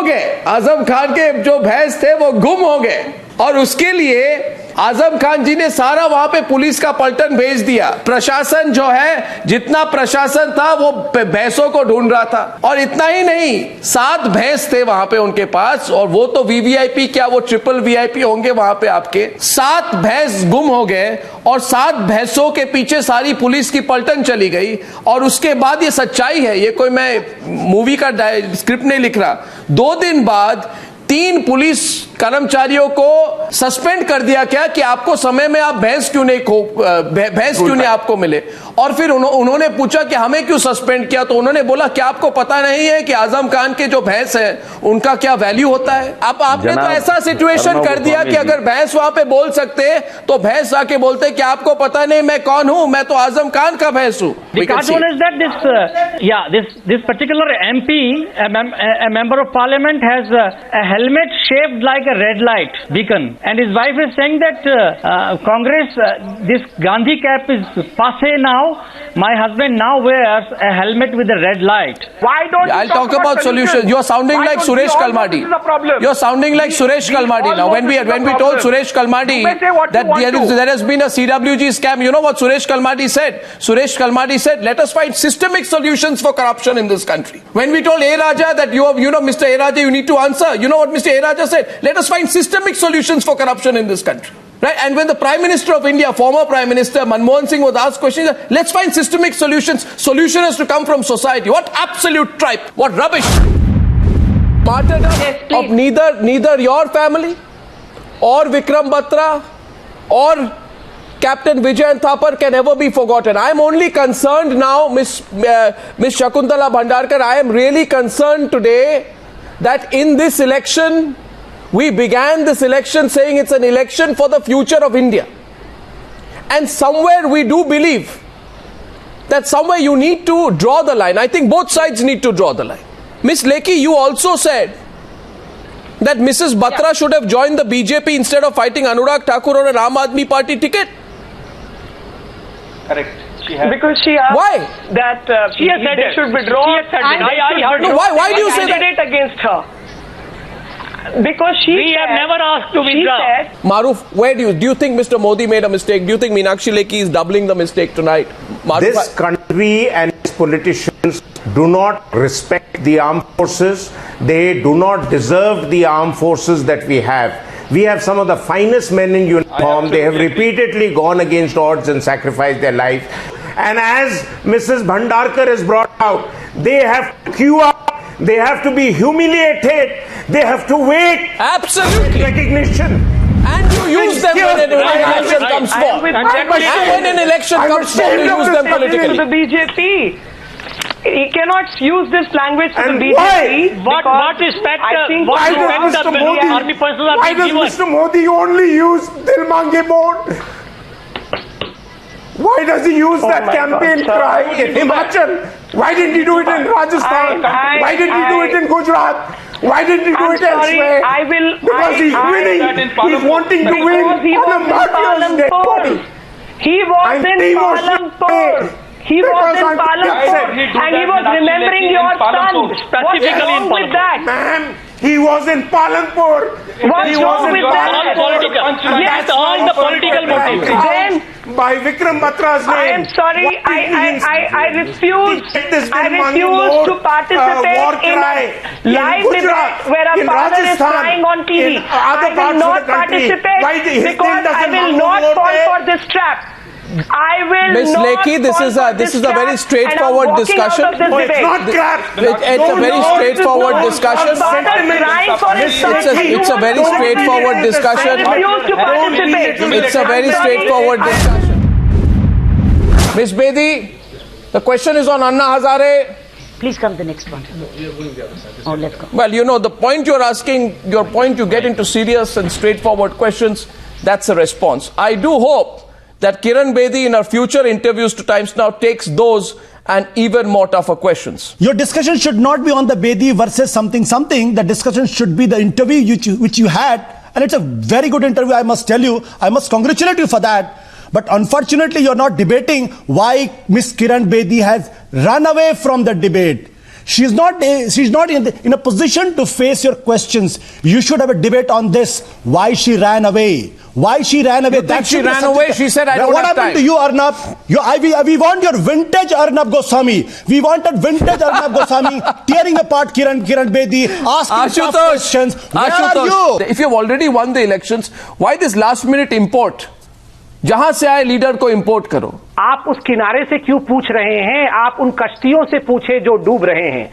गए। आजम खान के जो भैंस थे वो गुम हो गए, और उसके लिए आजम खान जी ने सारा वहां पे पुलिस का पलटन भेज दिया। प्रशासन जो है, जितना प्रशासन था वो भैंसों को ढूंढ रहा था, और इतना ही नहीं, 7 भैंस थे वहां पे उनके पास, और वो तो वीवीआईपी क्या, वो ट्रिपल वीआईपी होंगे वहां पे आपके। 7 भैंस गुम हो गए, और 7 भैंसों के पीछे सारी पुलिस की पलटन चली गई। और उसके बाद ये सच्चाई है, ये कोई मैं मूवी का स्क्रिप्ट नहीं लिख रहा। 2 दिन बाद 3 पुलिस कर्मचारियों को सस्पेंड कर दिया क्या कि आपको समय में आप भैंस क्यों नहीं आपको मिले। और फिर उन्होंने पूछा कि हमें क्यों सस्पेंड किया, तो उन्होंने बोला कि आपको पता नहीं है कि आजम खान के जो भैंस है उनका क्या वैल्यू होता है। आपने तो ऐसा सिचुएशन कर दिया कि अगर भैंस वहां पे बोल सकते तो भैंस आके बोलते कि आपको पता नहीं मैं कौन हूं, मैं तो आजम खान का भैंस हूं। The cartoon is that this particular MP, a member of parliament, has a helmet shaped like a red light beacon, and his wife is saying that Congress, this Gandhi cap is passé now. My husband now wears a helmet with a red light. Why don't you I'll talk about solutions. You are sounding like Suresh Kalmadi. You are sounding like Suresh Kalmadi now. When we told Suresh Kalmadi that there has been a CWG scam, you know what Suresh Kalmadi said? Suresh Kalmadi said, let us find systemic solutions for corruption in this country. When we told A. Raja that you know Mr. A. Raja, you need to answer, you know what Mr. A. Raja said? Let us find systemic solutions for corruption in this country. Right? And when the Prime Minister of India, former Prime Minister Manmohan Singh was asked questions, let's find systemic solutions. Solution has to come from society. What absolute tripe, what rubbish. Martyrdom of neither your family or Vikram Batra or Captain Vijayan Thapar can ever be forgotten. I am only concerned now, Miss Shakuntala Bhandarkar, I am really concerned today that in this election, we began this election saying it's an election for the future of India. And somewhere we do believe that somewhere you need to draw the line. I think both sides need to draw the line. Miss Lekhi, you also said that Mrs. Batra should have joined the BJP instead of fighting Anurag Thakur on an Aam Aadmi Party ticket. Correct. Because she asked why? That they should withdraw. Why do you say that? Against her. Because we have never asked to withdraw. Maruf, where do you think Mr. Modi made a mistake? Do you think Meenakshi Lekhi is doubling the mistake tonight? Maruf, this country and its politicians do not respect the armed forces. They do not deserve the armed forces that we have. We have some of the finest men in uniform. They have repeatedly gone against odds and sacrificed their life. And as Mrs. Bhandarkar has brought out, they have to queue up. They have to be humiliated. They have to wait. Absolutely. Recognition. And you use them when an election comes forth. And when an election comes forth, you use them politically. The BJP. He cannot use this language to the BJP. What respect the army personnel are Why being does given? Mr. Modi only use Dil Mange Mode? Why does he use that campaign cry in Himachal? Why didn't he do it in Rajasthan? Why didn't he do it in Gujarat? Why didn't he do it elsewhere? Because he's winning. He's wanting to win on a martyr's dead body. He was in Palampur. He was in Palampur and he was remembering your son. What's wrong with that? Ma'am, he was in Palampur. What's wrong with that? Yes, all the political motives. Then by Vikram Batra's name. I am sorry, I refuse to participate in a live debate where a father is crying on TV. I will not participate because I will not fall for this trap. I will Miss not Lekhi, this is a very straightforward discussion. It's not It's a very straightforward discussion. It's a very straightforward discussion. It's a very straightforward discussion. Miss Bedi, the question is on Anna Hazare. Please come the next one. Oh, let's go. Well, you know, the point you're asking, your point you get into serious and straightforward questions, that's a response. I do hope that Kiran Bedi in her future interviews to Times Now takes those and even more tougher questions. Your discussion should not be on the Bedi versus something. The discussion should be the interview which you had. And it's a very good interview, I must tell you. I must congratulate you for that. But unfortunately, you're not debating why Miss Kiran Bedi has run away from the debate. She's not in a position to face your questions. You should have a debate on this. Why she ran away? Why she ran away? You think she ran away? She said, I don't what have happened time. to you, Arnab? We want your vintage Arnab Goswami. We wanted vintage Arnab Goswami tearing apart Kiran Bedi, asking tough questions. Where are you? If you've already won the elections, why this last minute import? जहां से आए leader को import करो। आप उस किनारे से क्यों पूछ रहे हैं? आप उन कश्तियों से पूछे जो डूब रहे हैं।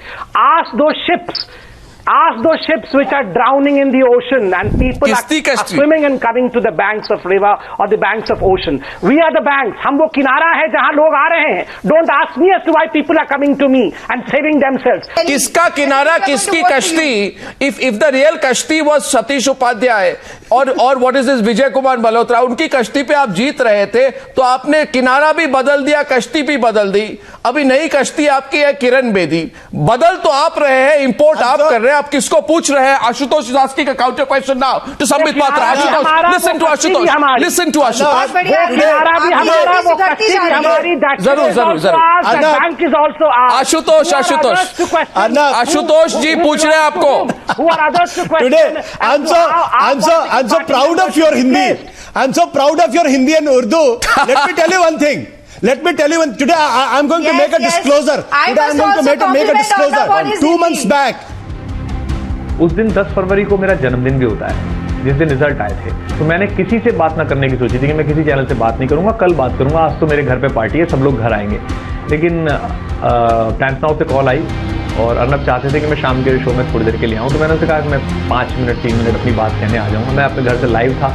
Ask those ships which are drowning in the ocean and people are swimming and coming to the banks of river or the banks of ocean. We are the banks. हम वो किनारा है जहां लोग आ रहे हैं। Don't ask me as to why people are coming to me and saving themselves. किसका किनारा, किसकी कश्ती? If the real कश्ती was सतीश उपाध्याय और what is this Vijay Kumar Malhotra, उनकी कश्ती पे आप जीत रहे थे, तो आपने किनारा भी बदल दिया, कश्ती भी बदल दी। अभी नई कश्ती आपकी है किरण बेदी। बदल तो आप रहे हैं, इंपोर्ट आप कर रहे हैं। आप किसको पूछ रहे हैं? आशुतोष आस्किंग का counter question now to Sambit Patra. Ashutosh, listen to Ashutosh, listen to Ashutosh. जरूर आशुतोष जी पूछ रहे हैं आपको। Today, I'm so proud of your Hindi. I'm so proud of your Hindi and Urdu. Let me tell you one thing. Today I'm going to make a disclosure. Today I'm going to make a disclosure. 2 months back. उस दिन 10 फरवरी को मेरा जन्मदिन भी होता है, जिस दिन रिजल्ट आए थे। तो मैंने किसी से बात ना करने की सोची थी कि मैं किसी चैनल से बात नहीं करूंगा, कल बात करूंगा। आज तो मेरे घर पे पार्टी है, सब लोग घर आएंगे। लेकिन टाइम्स नाउ से कॉल आई और अर्नब चाहते थे कि मैं शाम के शो में थोड़ी देर के लिए आऊँ। तो मैंने उनसे कहा कि मैं 5 मिनट 3 मिनट अपनी बात कहने आ जाऊँगा। मैं अपने घर से लाइव था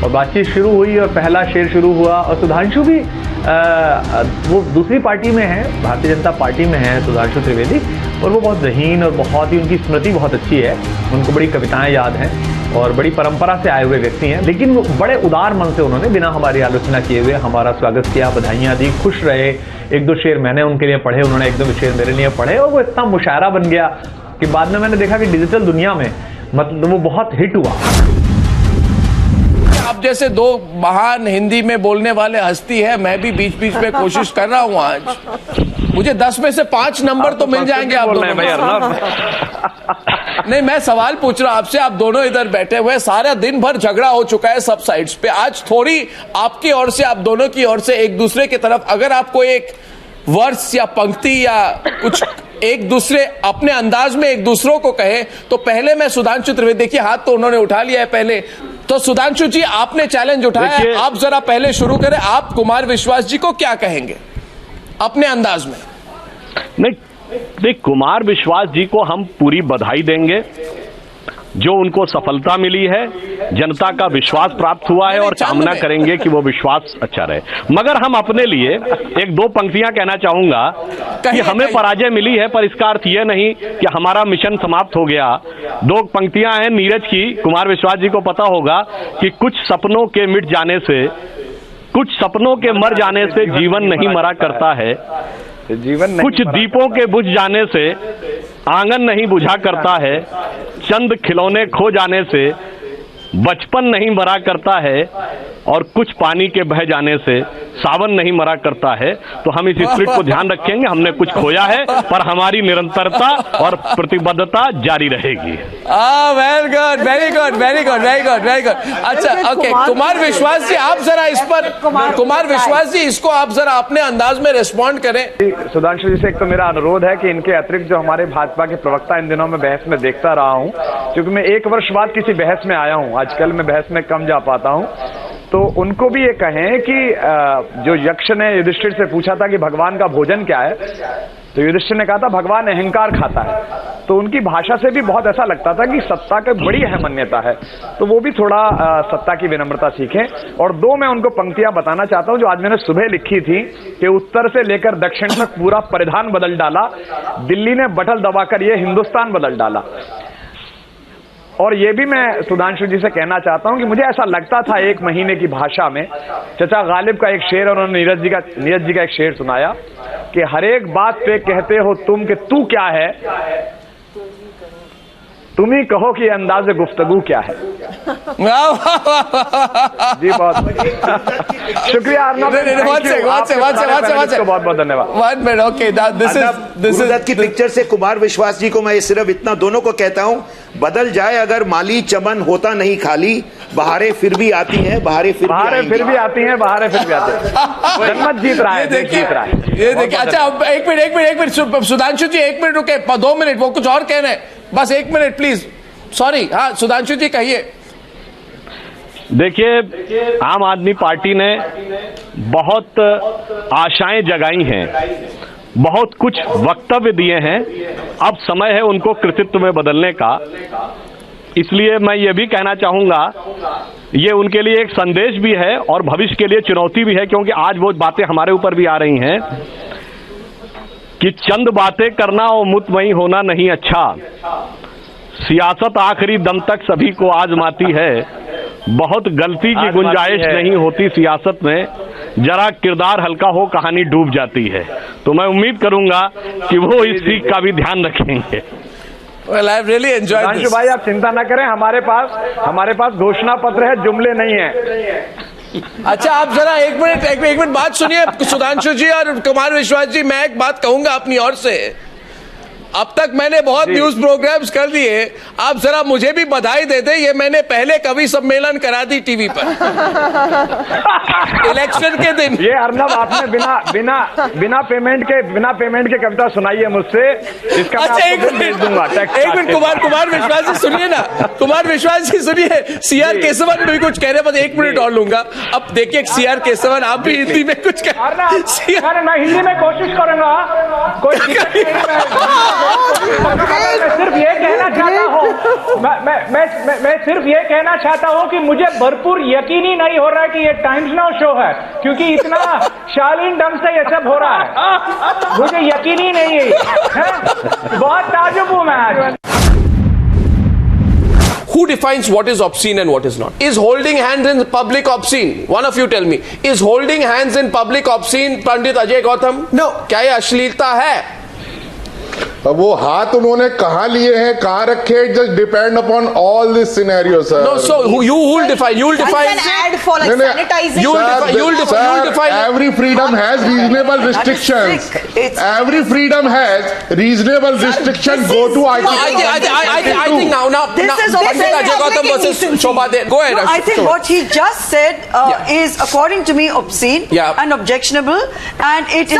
और बातचीत शुरू हुई और पहला शेर शुरू हुआ। और सुधांशु भी वो दूसरी पार्टी में है, भारतीय जनता पार्टी में है सुधांशु त्रिवेदी, और वो बहुत ज़हीन और बहुत ही उनकी स्मृति बहुत अच्छी है। उनको बड़ी कविताएं याद हैं और बड़ी परंपरा से आए हुए व्यक्ति हैं। लेकिन वो बड़े उदार मन से उन्होंने बिना हमारी आलोचना किए हुए हमारा स्वागत किया, बधाइयाँ दी, खुश रहे। 1-2 शेर मैंने उनके लिए पढ़े, उन्होंने 1-2 शेर मेरे लिए पढ़े और वो इतना मुशायरा बन गया कि बाद में मैंने देखा कि डिजिटल दुनिया में मतलब वो बहुत हिट हुआ। आप जैसे 2 महान हिंदी में बोलने वाले हस्ती है, मैं भी बीच बीच में कोशिश कर रहा हूं। आज मुझे 10 में से 5 नंबर तो मिल जाएंगे आप दोनों में। नहीं, मैं सवाल पूछ रहा हूं आपसे। आप दोनों इधर बैठे हुए, सारा दिन भर झगड़ा हो चुका है सब साइड्स पे। आज थोड़ी आपकी ओर से, आप दोनों की ओर से एक दूसरे की तरफ अगर आपको एक वर्स या पंक्ति या कुछ एक दूसरे अपने अंदाज में एक दूसरों को कहे, तो पहले मैं सुधांशु त्रिवेदी, देखिए हाथ तो उन्होंने उठा लिया है पहले, तो सुधांशु जी आपने चैलेंज उठाया है, आप जरा पहले शुरू करें। आप कुमार विश्वास जी को क्या कहेंगे अपने अंदाज में? नहीं, कुमार विश्वास जी को हम पूरी बधाई देंगे। जो उनको सफलता मिली है, जनता का विश्वास प्राप्त हुआ है और कामना करेंगे कि वो विश्वास अच्छा रहे। मगर हम अपने लिए 1-2 पंक्तियां कहना चाहूंगा कि हमें पराजय मिली है, पर इसका अर्थ ये नहीं कि हमारा मिशन समाप्त हो गया। 2 पंक्तियां हैं नीरज की। कुमार विश्वास जी को पता होगा कि कुछ सपनों के मिट जाने से, कुछ सपनों के मर जाने से जीवन नहीं मरा करता है, कुछ दीपों के बुझ जाने से आंगन नहीं बुझा करता है, चंद खिलौने खो जाने से बचपन नहीं मरा करता है, और कुछ पानी के बह जाने से सावन नहीं मरा करता है। तो हम इस स्पिरिट को ध्यान रखेंगे। हमने कुछ खोया है, पर हमारी निरंतरता और प्रतिबद्धता जारी रहेगी। Very good, very good, very good, very good, very good. अच्छा, ओके, कुमार विश्वास जी आप जरा इस पर, कुमार विश्वास जी इसको आप जरा अपने अंदाज में रिस्पॉन्ड करें। सुधांशु जी से एक तो मेरा अनुरोध है कि इनके अतिरिक्त जो हमारे भाजपा के प्रवक्ता इन दिनों में बहस में देखता रहा हूं, क्योंकि मैं 1 वर्ष बाद किसी बहस में आया हूं, आजकल मैं बहस में कम जा पाता हूं, तो उनको भी ये कहें कि जो यक्ष ने युधिष्ठिर से पूछा था कि भगवान का भोजन क्या है, तो युधिष्ठिर ने कहा था भगवान अहंकार खाता है। तो उनकी भाषा से भी बहुत ऐसा लगता था कि सत्ता की बड़ी अहमियत है, तो वो भी थोड़ा सत्ता की विनम्रता सीखें। और दो मैं उनको पंक्तियां बताना चाहता हूं जो आज मैंने सुबह लिखी थी कि उत्तर से लेकर दक्षिण तक पूरा परिधान बदल डाला, दिल्ली ने बटल दबाकर ये हिंदुस्तान बदल डाला। और ये भी मैं सुधांशु जी से कहना चाहता हूं कि मुझे ऐसा लगता था एक महीने की भाषा में, चचा गालिब का एक शेर और उन्होंने नीरज जी का एक शेर सुनाया कि हर एक बात पे कहते हो तुम कि तू क्या है, तुम ही कहो कि अंदाज़े गुफ्तगू क्या है। जी बहुत शुक्रिया अर्नब, बहुत बहुत धन्यवाद। गुरुदत्त की पिक्चर से कुमार विश्वास जी को मैं सिर्फ इतना दोनों को कहता हूं, बदल जाए अगर माली चमन होता नहीं खाली, बहारें फिर भी आती हैं, बहारें फिर भी आती हैं, बहारें फिर भी आती हैं। जनमत जीत रहा है, जीत रहा है। ये देखिए, अच्छा अब एक मिनट सुधांशु जी, 1 मिनट रुके, 2 मिनट, वो कुछ और कह रहे हैं, बस 1 मिनट प्लीज। सॉरी, हाँ सुधांशु जी कहिए। देखिए, आम आदमी पार्टी ने बहुत आशाएं जगाई हैं, बहुत कुछ वक्तव्य दिए हैं, अब समय है उनको कृतित्व में बदलने का। इसलिए मैं ये भी कहना चाहूंगा, ये उनके लिए एक संदेश भी है और भविष्य के लिए चुनौती भी है, क्योंकि आज वो बातें हमारे ऊपर भी आ रही हैं कि चंद बातें करना और मुतमईन होना नहीं अच्छा, सियासत आखिरी दम तक सभी को आजमाती है, बहुत गलती की गुंजाइश नहीं होती सियासत में, जरा किरदार हल्का हो कहानी डूब जाती है। तो मैं उम्मीद करूंगा कि वो इस सीख का भी ध्यान रखेंगे। Well, I've really enjoyed this. भाई आप चिंता न करें, हमारे पास घोषणा पत्र है, जुमले नहीं है। अच्छा आप जरा एक मिनट बात सुनिए सुधांशु जी और कुमार विश्वास जी, मैं एक बात कहूंगा अपनी ओर से। अब तक मैंने बहुत न्यूज प्रोग्राम्स कर दिए, आप जरा मुझे भी बधाई दे दे, ये मैंने पहले कवि सम्मेलन करा दी टीवी पर इलेक्शन के दिन। ये अर्नब आपने बिना पेमेंट के कविता सुनाई है मुझसे, इसका अच्छा एक मिनट कुमार विश्वास जी सुनिए ना, कुमार विश्वास जी सुनिए, सीआर केशवन भी कुछ कह रहे, बस 1 मिनट और लूंगा। अब देखिए सीआर केशवन, आप भी हिंदी में कुछ कह रहे हैं। मैं हिंदी में कोशिश करूंगा, मैं सिर्फ ये कहना चाहता हूँ, मैं सिर्फ ये कहना चाहता हूँ कि मुझे भरपूर यकीन ही नहीं हो रहा है कि ये टाइम्स नाउ शो है, क्योंकि इतना शालीन ढंग से ये सब हो रहा है, मुझे यकीन ही नहीं है। बहुत ताजुब हूँ मैं आज। Who defines what is obscene and what is not? Is holding hands in public obscene? One of you tell me. Is holding hands in public obscene, Pandit Ajay Gautam? No. क्या ये अश्लीलता है? अब वो हाथ उन्होंने कहाँ लिए हैं, कहाँ रखे, it just depend upon all this scenario, sir. No, so you'll define. An ad for like sanitizing. You'll define. Every freedom has reasonable restrictions. Every freedom has reasonable restrictions. Go to I think now. This is Pandit Ajay Gautam versus Shobha Dey. Go ahead. I think what he just said is, according to me, obscene and objectionable, and it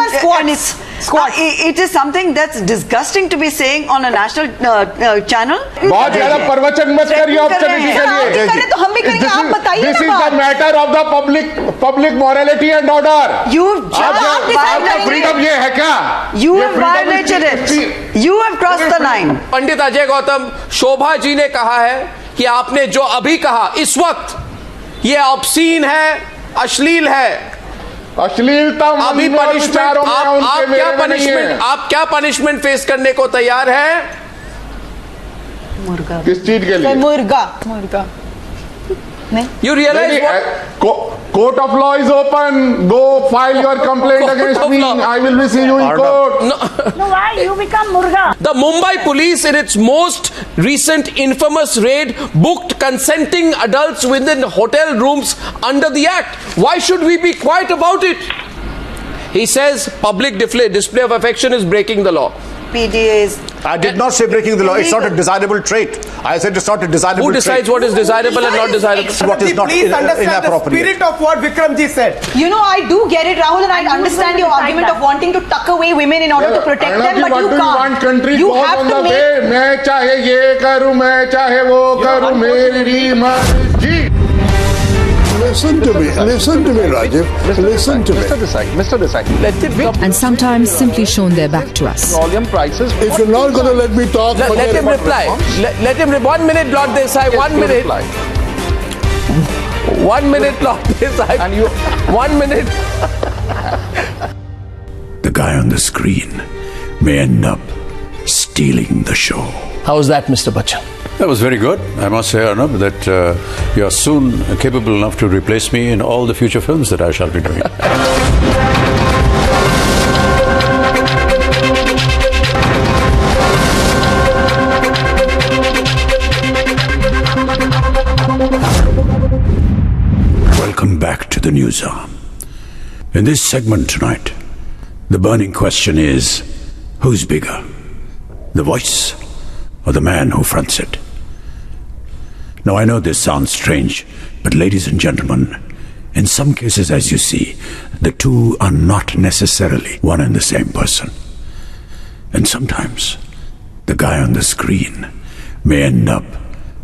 is something that's disgusting to be saying on a national channel. बहुत ज़्यादा प्रवचन मत करिए ऑब्सर्वेशन के लिए। तो हम भी करेंगे, आप बताइए ना। This is the matter of the public morality and order. आपका फ्रीडम ये है क्या? You have violated it. You have crossed the line. पंडित अजय गौतम, शोभा जी ने कहा है कि आपने जो अभी कहा इस वक्त ये ऑब्सीन है, अश्लील है, अश्लीलता अभी पनिशमेंट, आप क्या पनिशमेंट फेस करने को तैयार हैं? मुर्गा। किस चीज के लिए? मुर्गा नहीं। You realize court of law is open. Go file your complaint against me. I will be seeing you in court. No, why you become Murga? The Mumbai police, in its most recent infamous raid, booked consenting adults within hotel rooms under the act. Why should we be quiet about it? He says public display of affection is breaking the law. PDA is. I did not say breaking the law. It's not a desirable trait. I said it's not a desirable trait. Who decides what is desirable and not desirable? What is not inappropriate. The spirit of what Vikramji said. You know, I do get it, Rahul, and I understand your argument of wanting to tuck away women in order to protect them, but you can't. You have to make. मैं चाहे ये करूं, मैं चाहे वो करूं, मेरी मर्जी। listen to me, Rajiv. Listen to me. Mr. Desai, let it be. And sometimes simply shown their back to us. Petroleum prices. If you're not going to let me talk, let him reply. Let him. 1 minute, Lord Desai. 1 minute. 1 minute, Lord Desai. And you. 1 minute. The guy on the screen may end up stealing the show. How was that, Mr. Bachchan? That was very good. I must say, Arnab, that you are soon capable enough to replace me in all the future films that I shall be doing. Welcome back to the Newsarm. In this segment tonight, the burning question is, who's bigger, the voice or the man who fronts it? Now, I know this sounds strange, but ladies and gentlemen, in some cases, as you see, the two are not necessarily one and the same person. And sometimes, the guy on the screen may end up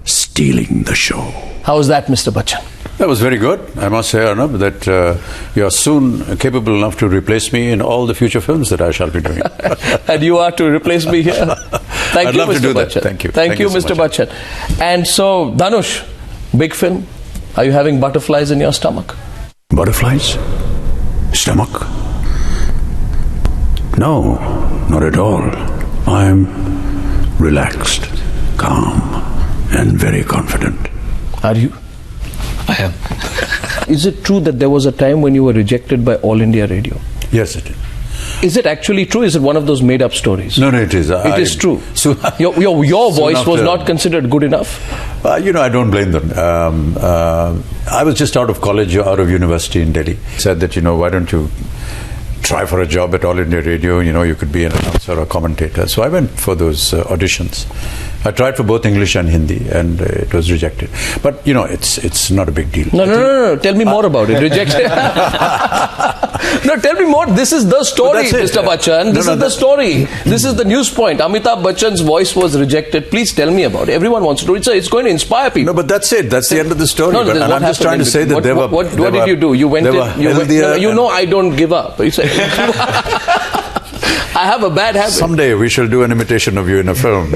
stealing the show. How was that, Mr. Bachchan? That was very good. I must say, Arnab, that you are soon capable enough to replace me in all the future films that I shall be doing. And you are to replace me here. Thank I'd you, love Mr. to do Bachchan. that. Thank you. Thank you, so Mr. much. Bachchan. And so, Dhanush, big film. Are you having butterflies in your stomach? Butterflies? Stomach? No, not at all. I'm relaxed, calm, and very confident. Are you? I am. Is it true that there was a time when you were rejected by All India Radio? Yes, it is. Is it actually true? Is it one of those made-up stories? No, it is. It is true. So your voice was not considered good enough? I don't blame them. I was just out of college, out of university in Delhi. Said that, why don't you try for a job at All India Radio? You could be an announcer or commentator. So I went for those auditions. I tried for both English and Hindi, and it was rejected. But, it's not a big deal. No. Tell me more about it. Rejected. No, tell me more. This is the story, Mr. Bachchan. This is the story. This is the news point. Amitabh Bachchan's voice was rejected. Please tell me about it. Everyone wants to do it. It's going to inspire people. No, but that's it. That's the end of the story. No, and I'm just trying to say that what did you do? You went in. I don't give up. You said, I have a bad habit. Someday we shall do an imitation of you in a film.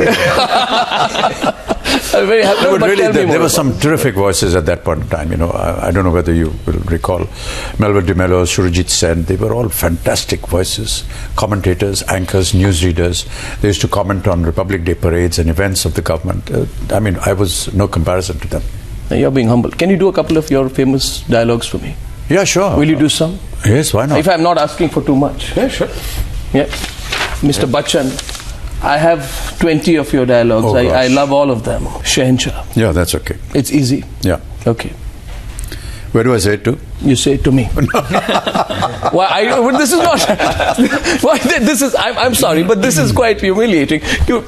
I'm very happy. But really, there were some terrific voices at that point in time. I don't know whether you will recall Melville de Mello, Surajit Sen. They were all fantastic voices, commentators, anchors, newsreaders. They used to comment on Republic Day parades and events of the government. I was no comparison to them. Now you're being humble. Can you do a couple of your famous dialogues for me? Yeah, sure. Will you do some? Yes, why not? If I'm not asking for too much. Yeah, sure. Yeah. Mr. Bachchan, I have 20 of your dialogues. Oh, I love all of them. Shahenshah. Yeah, that's okay. It's easy. Yeah. Okay. Where do I say it to? You say it to me. This is not. I'm sorry, but this is quite humiliating. You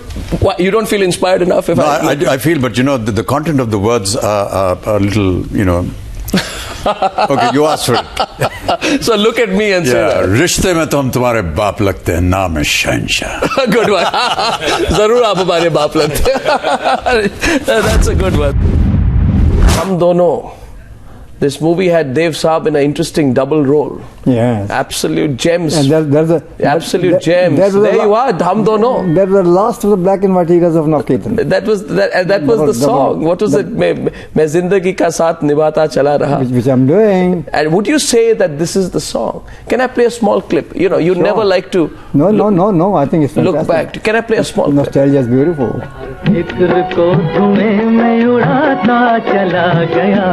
don't feel inspired enough? I feel, but the content of the words are a little, Okay, you asked for it. So look at me and say that. रिश्ते में तो हम तुम्हारे बाप लगते हैं, नाम है शहंशाह. Good one. जरूर आप हमारे बाप लगते हैं. That's a good one. हम दोनों. This movie had Dev Saab in an interesting double role. Yeah. Absolute gems. And Absolute gems. There you are, Hum Dono. That was the last of the black and white eras of Navketan. That was the song. What was it? Main Zindagi ka saath nibhata chala raha. Which I'm doing. And would you say that this is the song? Can I play a small clip? You Sure. never like to. No. I think it's fantastic. Look back. Can I play a small clip? Nostalgia is beautiful. फिक्र को धुएं में उड़ाता चला गया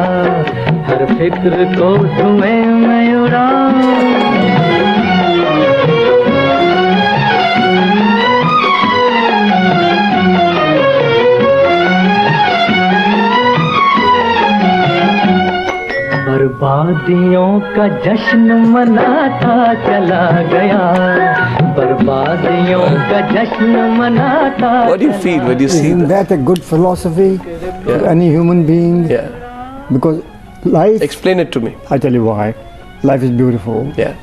हर फिक्र को धुएं में उड़ा बर्बादियों का जश्न मनाता चला गया बर्बादियों का जश्न मनाता. What do you feel when you see Isn't that a good philosophy for any human being? Yeah. Because life... Explain it to me. I tell you why. Life is beautiful. Yeah.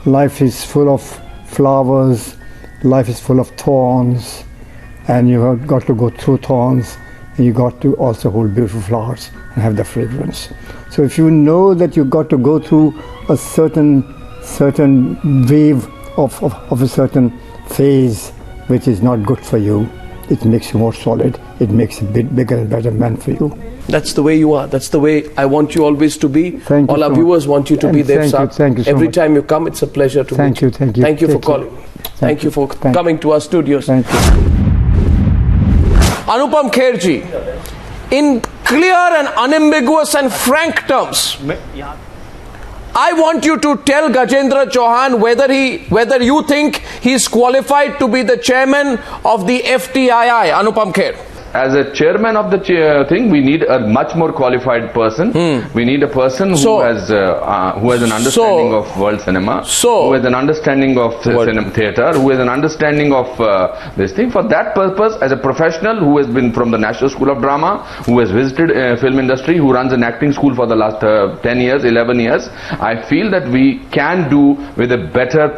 Life is full of flowers. Life is full of thorns. And you have got to go through thorns you got to also hold beautiful flowers and have the fragrance. So if you know that you got to go through a certain wave of a certain phase which is not good for you, it makes you more solid. It makes a bit bigger and better man for you. That's the way you are. That's the way I want you always to be. Thank you. All our viewers want you to be there, sir. Thank you so Every much. time you come, it's a pleasure to meet you. Thank you. Thank you for calling. Thank you for coming to our studios. Thank you. Anupam Kher ji, in clear and unambiguous and frank terms, I want you to tell Gajendra Chauhan whether you think he is qualified to be the chairman of the FTII. Anupam Kher. As a chairman of the thing, we need a much more qualified person. We need a person who has an understanding of world cinema, who has an understanding of theatre, who has an understanding of this thing. For that purpose, as a professional who has been from the National School of Drama, who has visited film industry, who runs an acting school for the last 10 years, 11 years, I feel that we can do with a better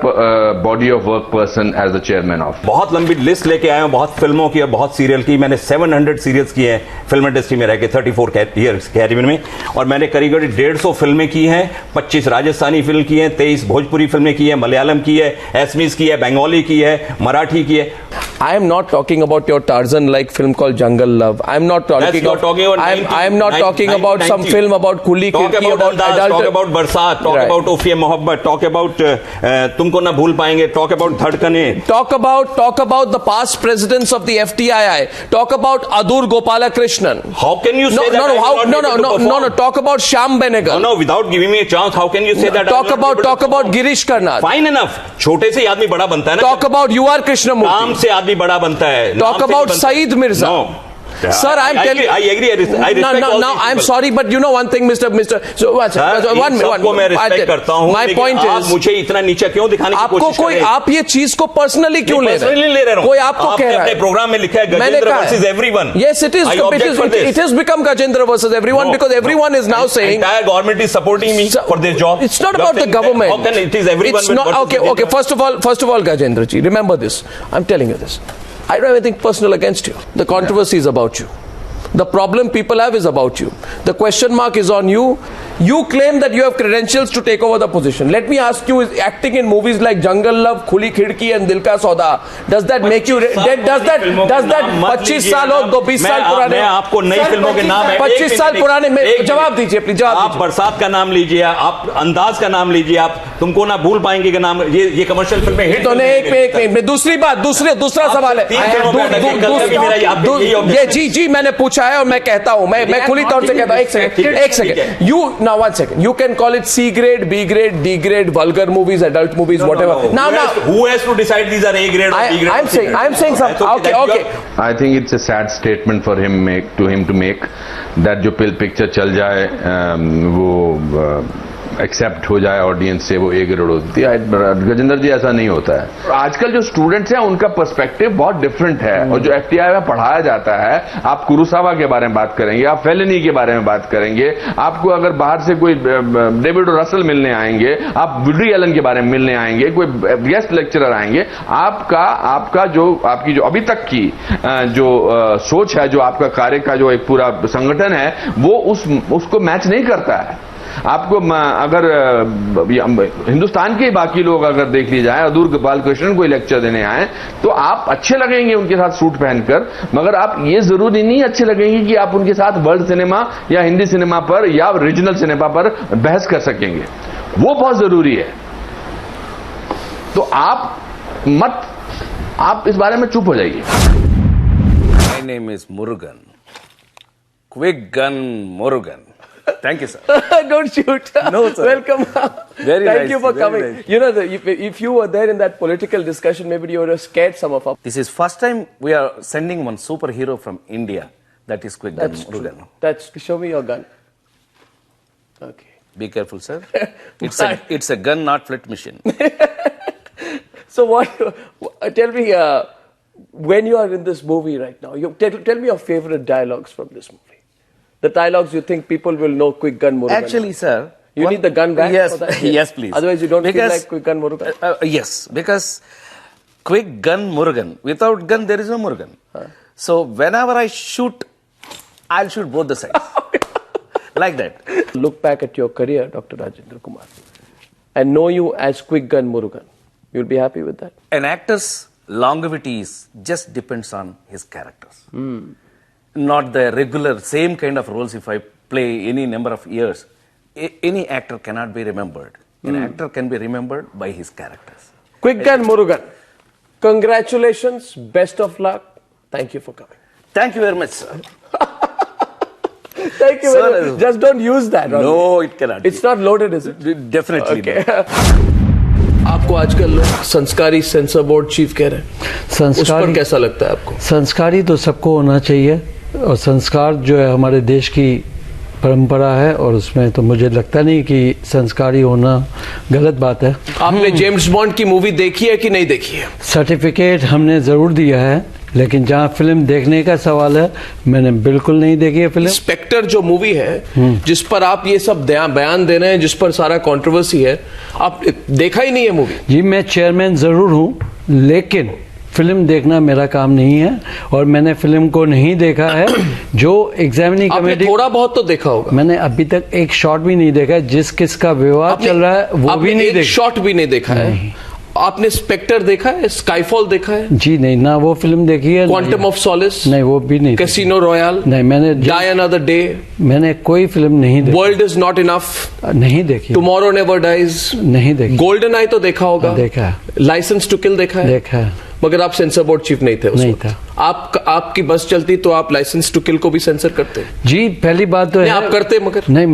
body of work person as the chairman of. बहुत लंबी list लेके आया हूं, बहुत फिल्मों की, बहुत serial की. मैंने 700 सीरियल्स किए हैं फिल्म इंडस्ट्री में रह के 34 ईयर्स कैरियर में, और मैंने करीब 150 फिल्में की हैं. 25 राजस्थानी फिल्म की हैं, 23 भोजपुरी फिल्में की हैं, मलयालम की है, एसमीज की है, बंगाली की है, मराठी की है. I am not talking about your Tarzan-like film called Jungle Love. I am not talking about some film about Kuli Khirki, about adult. Talk about Barsat, talk about Ufiye Mohabbat, talk about Tumko Na Bhool Payenge, talk about Dhadkane. Talk about the past presidents of the FTII. Talk about Adur Gopalakrishnan. How can you say that? No. Talk about Shyam Benegal. No, without giving me a chance, how can you say that? Talk about Girish Karnad. Fine enough. छोटे से आदमी बड़ा बनता है ना. Talk about UR Krishnamurthy. नाम से आदमी बड़ा बनता है. Talk about Saeed Mirza. No. Sir, I'm telling you. I agree. I respect No, I'm sorry, but you know one thing, Mr. So, one मैं respect करता हूँ. My point is, आप मुझे इतना नीचे क्यों दिखाने की कोशिश कर रहे हैं? आप ये चीज को पर्सनली क्यों ले रहे हैं? कोई आपको कह रहा है. अपने प्रोग्राम में लिखा है Gajendra versus everyone. Yes, it has become Gajendra versus everyone because everyone is now saying entire government is supporting me for this job. It's not about the government. How can it is everyone? It's not okay. First of all, Gajendra ji, remember this. I'm telling you this. I don't have anything personal against you. The controversy is about you. The problem people have is about you. The question mark is on you. You claim that you have credentials to take over the position. Let me ask you, is acting in movies like Jungle Love, Khuli Khidki and Dil Ka Sauda, does that make you, does that 25 साल और 20 साल पुराने, मैं आपको नई फिल्मों के नाम 25 साल पुराने में जवाब दीजिए प्लीज. आप बरसात का नाम लीजिए, आप अंदाज का नाम लीजिए, आप तुमको ना भूल पाएंगे का नाम, ये कमर्शियल फिल्में हिट तो एक मिनट. दूसरा सवाल है. ये जी मैंने पूछा है और मैं कहता हूं, मैं खुली तौर से कहता हूं. एक second. Now 1 second. You can call it C grade, B grade, D grade, vulgar movies, adult movies, whatever. No. Now, who has to decide these are A grade or B grade? I'm saying something. Okay. I think it's a sad statement for him to make that जो picture चल जाए वो accept हो जाए audience से, वो A grade होती है. गजेंद्र जी ऐसा नहीं होता है. आजकल जो स्टूडेंट्स हैं उनका पर्सपेक्टिव बहुत डिफरेंट है, और जो एफटीआई में पढ़ाया जाता है, आप कुरुसावा के बारे में बात करेंगे, आप फेलिनी के बारे में बात करेंगे, आपको अगर बाहर से कोई डेविड रसल मिलने आएंगे, आप वुडी एलन के बारे में मिलने आएंगे, कोई गेस्ट लेक्चरर आएंगे, आपकी जो अभी तक की जो सोच है, जो आपका कार्य का जो एक पूरा संगठन है, वो उसको मैच नहीं करता है. आपको अगर हिंदुस्तान के बाकी लोग अगर देख लिए जाए, अदूर गोपाल कृष्णन कोई लेक्चर देने आए तो आप अच्छे लगेंगे उनके साथ सूट पहनकर, मगर आप ये जरूरी नहीं अच्छे लगेंगे कि आप उनके साथ वर्ल्ड सिनेमा या हिंदी सिनेमा पर या रीजनल सिनेमा पर बहस कर सकेंगे. वो बहुत जरूरी है. तो आप इस बारे में चुप हो जाइए. My name is Murugan. Quick Gun Murugan. Thank you, sir. Don't shoot. No, sir. Welcome. Very Thank nice. you for coming. Nice. You know, if you were there in that political discussion, maybe you would have scared some of us. This is first time we are sending one superhero from India. That is Quick Gun Murugan. Show me your gun. Okay. Be careful, sir. It's a gun, not flit machine. So tell me, when you are in this movie right now, tell me your favorite dialogues from this movie. The dialogues you think people will know Quick Gun Murugan. Actually, sir. You need the gun back yes, for that? Yes, please. Otherwise you don't feel like Quick Gun Murugan? Yes, because Quick Gun Murugan. Without gun, there is no Murugan. So whenever I shoot I'll shoot both the sides. Like that. Look back at your career, Dr. Rajendra Kumar, and know you as Quick Gun Murugan. You'll be happy with that? An actor's longevity just depends on his characters. Not the regular, same kind of roles. If I play any number of years, any actor cannot be remembered. An actor can be remembered by his characters. Quick Gun Murugan, congratulations, best of luck. Thank you for coming. Thank you very much, sir. Thank you very much. Just don't use that. No, it cannot. It's not loaded, is it? Definitely. Okay. आपको आजकल लोग संस्कारी sensor board chief कह रहे हैं, उस पर कैसा लगता है आपको? संस्कारी तो सबको होना चाहिए, और संस्कार जो है हमारे देश की परंपरा है, और उसमें तो मुझे लगता नहीं कि संस्कारी होना गलत बात है। आपने जेम्स बॉन्ड की मूवी देखी है कि नहीं देखी है? सर्टिफिकेट हमने जरूर दिया है, लेकिन जहाँ फिल्म देखने का सवाल है, मैंने बिल्कुल नहीं देखी है फिल्म। स्पेक्टर जो मूवी है जिस पर आप ये सब बयान दे रहे हैं, जिस पर सारा कंट्रोवर्सी है, आप देखा ही नहीं है मूवी? जी, मैं चेयरमैन जरूर हूँ, लेकिन फिल्म देखना मेरा काम नहीं है, और मैंने फिल्म को नहीं देखा है। जो एग्जामिनिंग कमेटी, थोड़ा बहुत तो देखा होगा। मैंने अभी तक एक शॉट भी नहीं देखा है, जिस किसका विवाद चल रहा है वो भी नहीं देखा। शॉट भी नहीं देखा है? आपने स्पेक्टर देखा है? स्काईफॉल देखा है? जी नहीं, ना वो फिल्म देखी है। Quantum of Solis? नहीं, वो भी नहीं। Casino royal? नहीं, मैंने डाई अनदर डे? मैंने कोई फिल्म नहीं देखी। World is not enough? नहीं देखी। Tomorrow never dies? नहीं देखी। गोल्डन आई तो देखा होगा? देखा है। लाइसेंस टू किल देखा है? देखा है। मगर आप सेंसर बोर्ड चीफ नहीं थे उस नहीं वक्त। था। आपकी बस चलती तो आप लाइसेंस टू किल को भी सेंसर करते? जी, पहली बात तो है आप करते, मगर नहीं,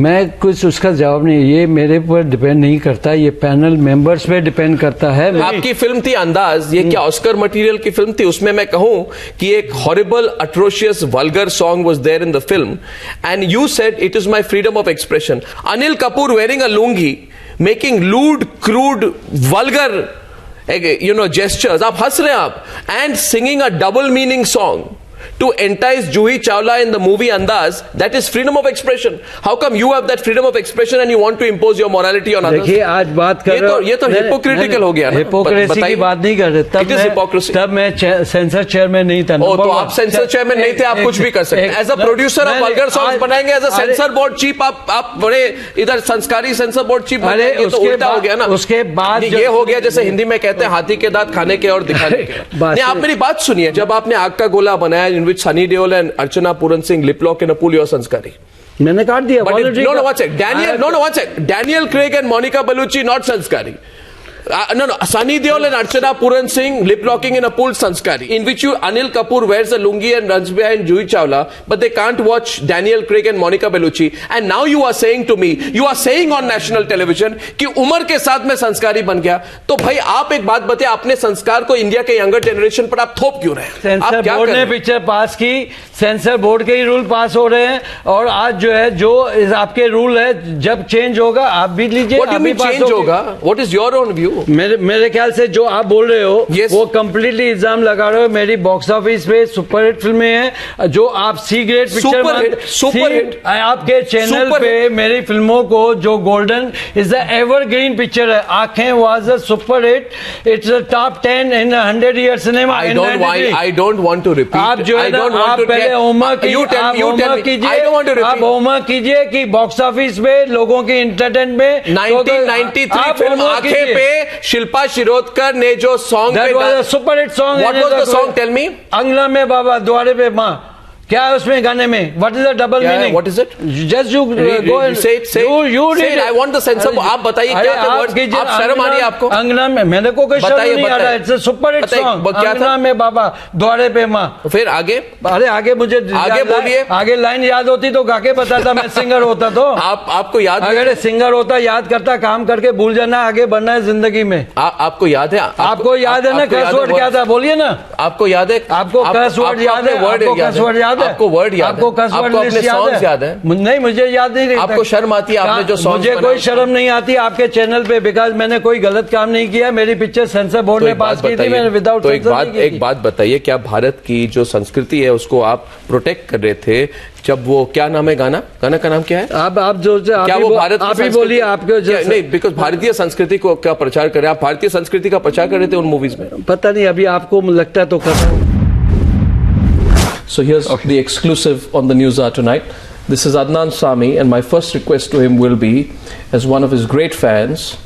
मैं कुछ उसका जवाब नहीं, ये मेरे पर डिपेंड नहीं करता, ये पैनल मेंबर्स पे डिपेंड करता है। आपकी फिल्म थी अंदाज, ये क्या ऑस्कर मटेरियल की फिल्म थी? उसमें मैं कहूं कि एक horrible, atrocious, vulgar song was there in the film, and you said it is my freedom of expression. Anil Kapoor wearing a lungi, making lewd, crude, vulgar gestures, आप हंस रहे हैं आप, and singing a double meaning song to entice Juhi Chawla in the movie Andaz, that is freedom of expression. How come you have that freedom of expression and you want to impose your morality on others? देखिए, आज बात कर रहे हो, ये तो hypocritical हो गया ना। हिपोक्रेसी की बात नहीं कर रहे। तब मैं सेंसर चेयरमैन नहीं था। तो आप सेंसर चेयरमैन नहीं थे, आप कुछ भी कर सकते हैं। एज अ प्रोड्यूसर आप वल्गर सॉन्ग्स बनाएंगे, as a censor board chief आप बड़े इधर संस्कारी सेंसर बोर्ड चीफ बनाएंगे, तो उल्टा हो गया ना। उसके बाद ये हो गया जैसे हिंदी में कहते हैं, हाथी के दांत खाने के और दिखाने के। नहीं, आप मेरी बात सुनिए। जब आपने आग का गोला बनाया, in which Sunny Deol and Archana Puran Singh lip lock in a pool, you're sanskari. मैंने काट दिया। No, one sec. One sec. Daniel Craig and Monica Bellucci not sanskari. No, Sunny Deol and Archana Puran Singh lip locking in a pool, sanskari. In which Anil Kapoor wears a lungi and runs behind Juhi Chawla, but they can't watch Daniel Craig and Monica Bellucci. And now you are saying to me, you are saying on national television कि उम्र के साथ में संस्कारी बन गया। तो भाई आप एक बात बताइए, आपने संस्कार को इंडिया के यंगर जनरेशन पर आप थोप क्यों रहे हैं? सेंसर बोर्ड ने पिक्चर पास की, सेंसर बोर्ड के ही रूल पास हो रहे हैं, और आज जो है, जो आपके रूल है, जब चेंज होगा आप भी लीजिए। What do you mean change होगा? What is your own view? मेरे ख्याल से जो आप बोल रहे हो, वो कंप्लीटली इल्जाम लगा रहे हो। मेरी बॉक्स ऑफिस पे सुपरहिट फिल्में हैं, जो आप सी ग्रेड पिक्चर, सुपरहिट आपके चैनल पे मेरी फिल्मों को, जो golden is the evergreen picture है, आंखें was a superhit, it's the top 10 in 100 year cinema. I don't want to repeat. आप जो है ना, आप पहले होमवर्क कीजिए, आप होमवर्क कीजिए कि बॉक्स ऑफिस पे लोगों की एंटरटेनमेंट में 1993 फिल्म आंखें पे शिल्पा शिरोडकर ने जो song, super hit song, what was the song? Tell me. अंगना में बाबा द्वारे पे माँ, क्या है उसमें गाने में? What is the double meaning? What is it? Just you go and say it. I want the censor. आप बताइए क्या था वर्ड? आप शर्म आ रही है आपको? अंगना में, मैंने को कोई शर्म नहीं आ रहा है। It's a super hit song, अंगना में बाबा द्वारे पे माँ। फिर आगे? अरे आगे मुझे आगे बोलिए। आगे लाइन याद होती तो गा के बताता, मैं सिंगर होता तो। आपको याद? अगर सिंगर होता, याद करता, काम करके भूल जाना, आगे बढ़ना है जिंदगी में। आपको याद है? आपको याद है ना कर्स वर्ड क्या था? बोलिए ना। आपको याद है? आपको कर्स वर्ड याद है? आपको कर्स वर्ड याद है? आपको वर्ड याद? आपको अपने सॉन्ग्स याद है? नहीं, मुझे याद नहीं रहता। आपको शर्म आती है? आपने जो सॉन्ग, मुझे कोई शर्म नहीं आती आपके चैनल पे, बिकॉज मैंने कोई गलत काम नहीं किया। मेरी पिक्चर सेंसर बोर्ड ने पास की थी, मैंने विदाउट। तो एक बात बताइए, क्या भारत की जो संस्कृति है उसको आप प्रोटेक्ट कर रहे थे जब वो, क्या नाम है गाना का नाम क्या है? आप जो क्या वो भारत आप ही बोलिए। आपके नहीं, बिकॉज भारतीय संस्कृति को क्या प्रचार कर रहे हैं आप? भारतीय संस्कृति का प्रचार कर रहे थे उन मूवीज में। पता नहीं, अभी आपको लगता है तो कर रहा हूं। So here's the exclusive on the News Hour tonight. This is Adnan Sami, and my first request to him will be, as one of his great fans,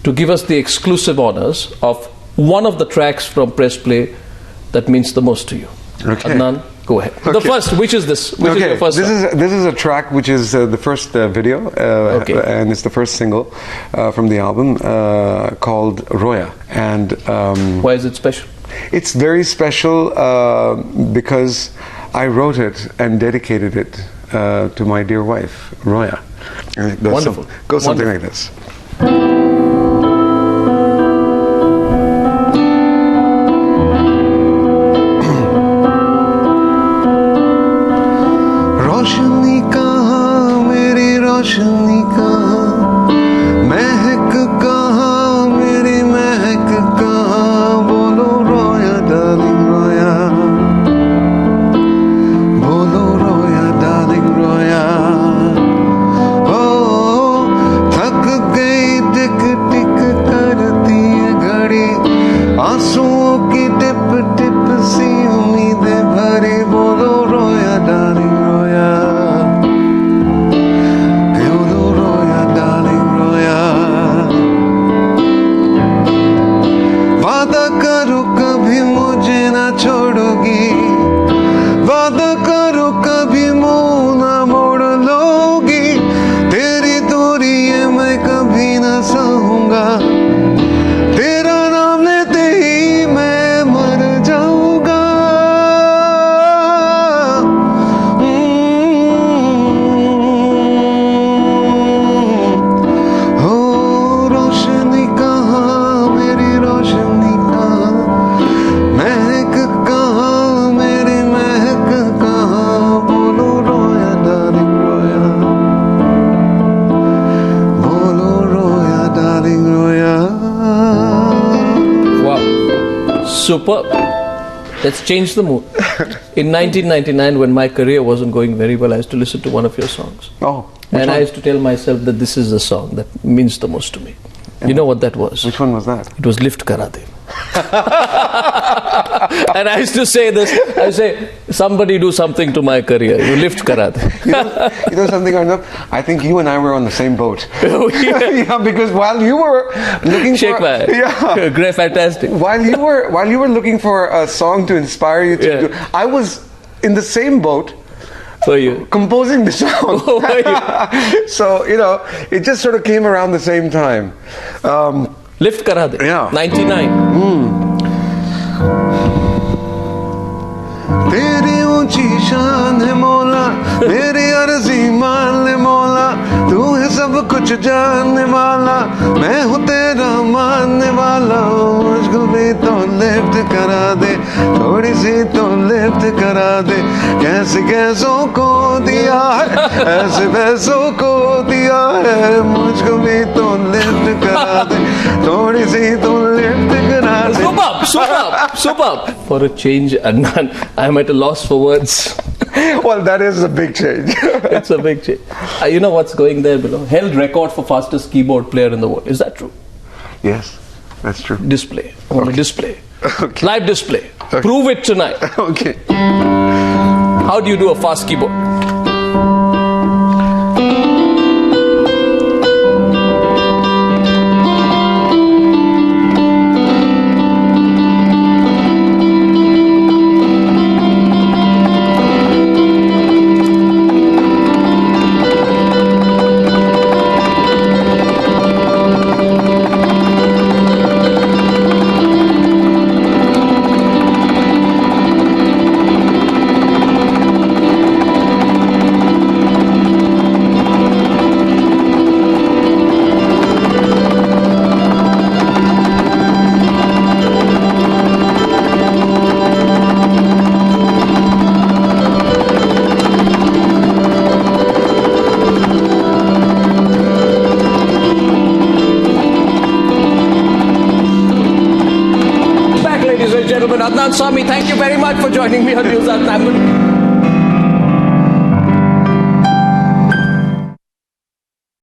to give us the exclusive honors of one of the tracks from Press Play that means the most to you. Okay. Adnan, go ahead. Okay. The first, which is this? Which is your first this song? this is a track which is the first video, and it's the first single from the album called Roya. And why is it special? It's very special because I wrote it and dedicated it to my dear wife, Roya. And it goes Wonderful. Goes something Wonderful. like this. रोशनी कहाँ मेरी रोशनी कहाँ महक कहाँ मेरी महक कहाँ बोलो रोया darling रोया बोलो रोया डार्लिंग रोया ओ थक गई टिक टिक करती है घड़ी आंसुओं की टिप टिप सी उम्मीदें भरी बोलो रोया डार्लिंग वादा करो कभी मुझे ना छोड़ोगी वादा करो कभी मुंह ना मोड़ लोगी तेरी दूरी ये मैं कभी ना सहूंगा तेरा नाम लेते ही मैं मर जाऊंगा हो रोशनी कहाँ मेरी रोशनी कहाँ महक कहाँ मेरी महक कहाँ बोलो रोया डार्लिंग रोया बोलो रोया डार्लिंग रोया Wow. Superb. Let's change the mood. In 1999, when my career wasn't going very well, I used to listen to one of your songs. Oh. And I used to tell myself that this is the song that means the most to me. You know what that was? Which one was that? It was Lift Kara De. And I used to say this. I say, somebody do something to my career. You lift Kara De. You know something, Arnab? I think you and I were on the same boat. Yeah, because while you were looking Shake for... my head. Yeah. Great, fantastic. While you were looking for a song to inspire you to do... I was in the same boat... For you. Composing the song. So, you know, it just sort of came around the same time. Lift Kara De. Yeah. 99. तेरी ऊंची शान है मौला मेरी अर्जी मान ले मौला तू है सब कुछ जानने वाला मैं हूँ तेरा मानने वाला मुझको भी तो लिफ्ट करा दे थोड़ी सी तो लिफ्ट करा दे कैसे कैसों को दिया है ऐसे वैसों को दिया है मुझको भी तो लिफ्ट करा दे थोड़ी सी तो लिफ्ट करा दे Superb. For a change, Adnan, I'm at a loss for words. Well, that is a big change. It's a big change. You know what's going there below? Held record for fastest keyboard player in the world. Is that true? Yes, that's true. Display. I want to display. Okay. Live display. Okay. Prove it tonight. Okay. How do you do a fast keyboard? Adnan Sami, thank you very much for joining me on News Hour.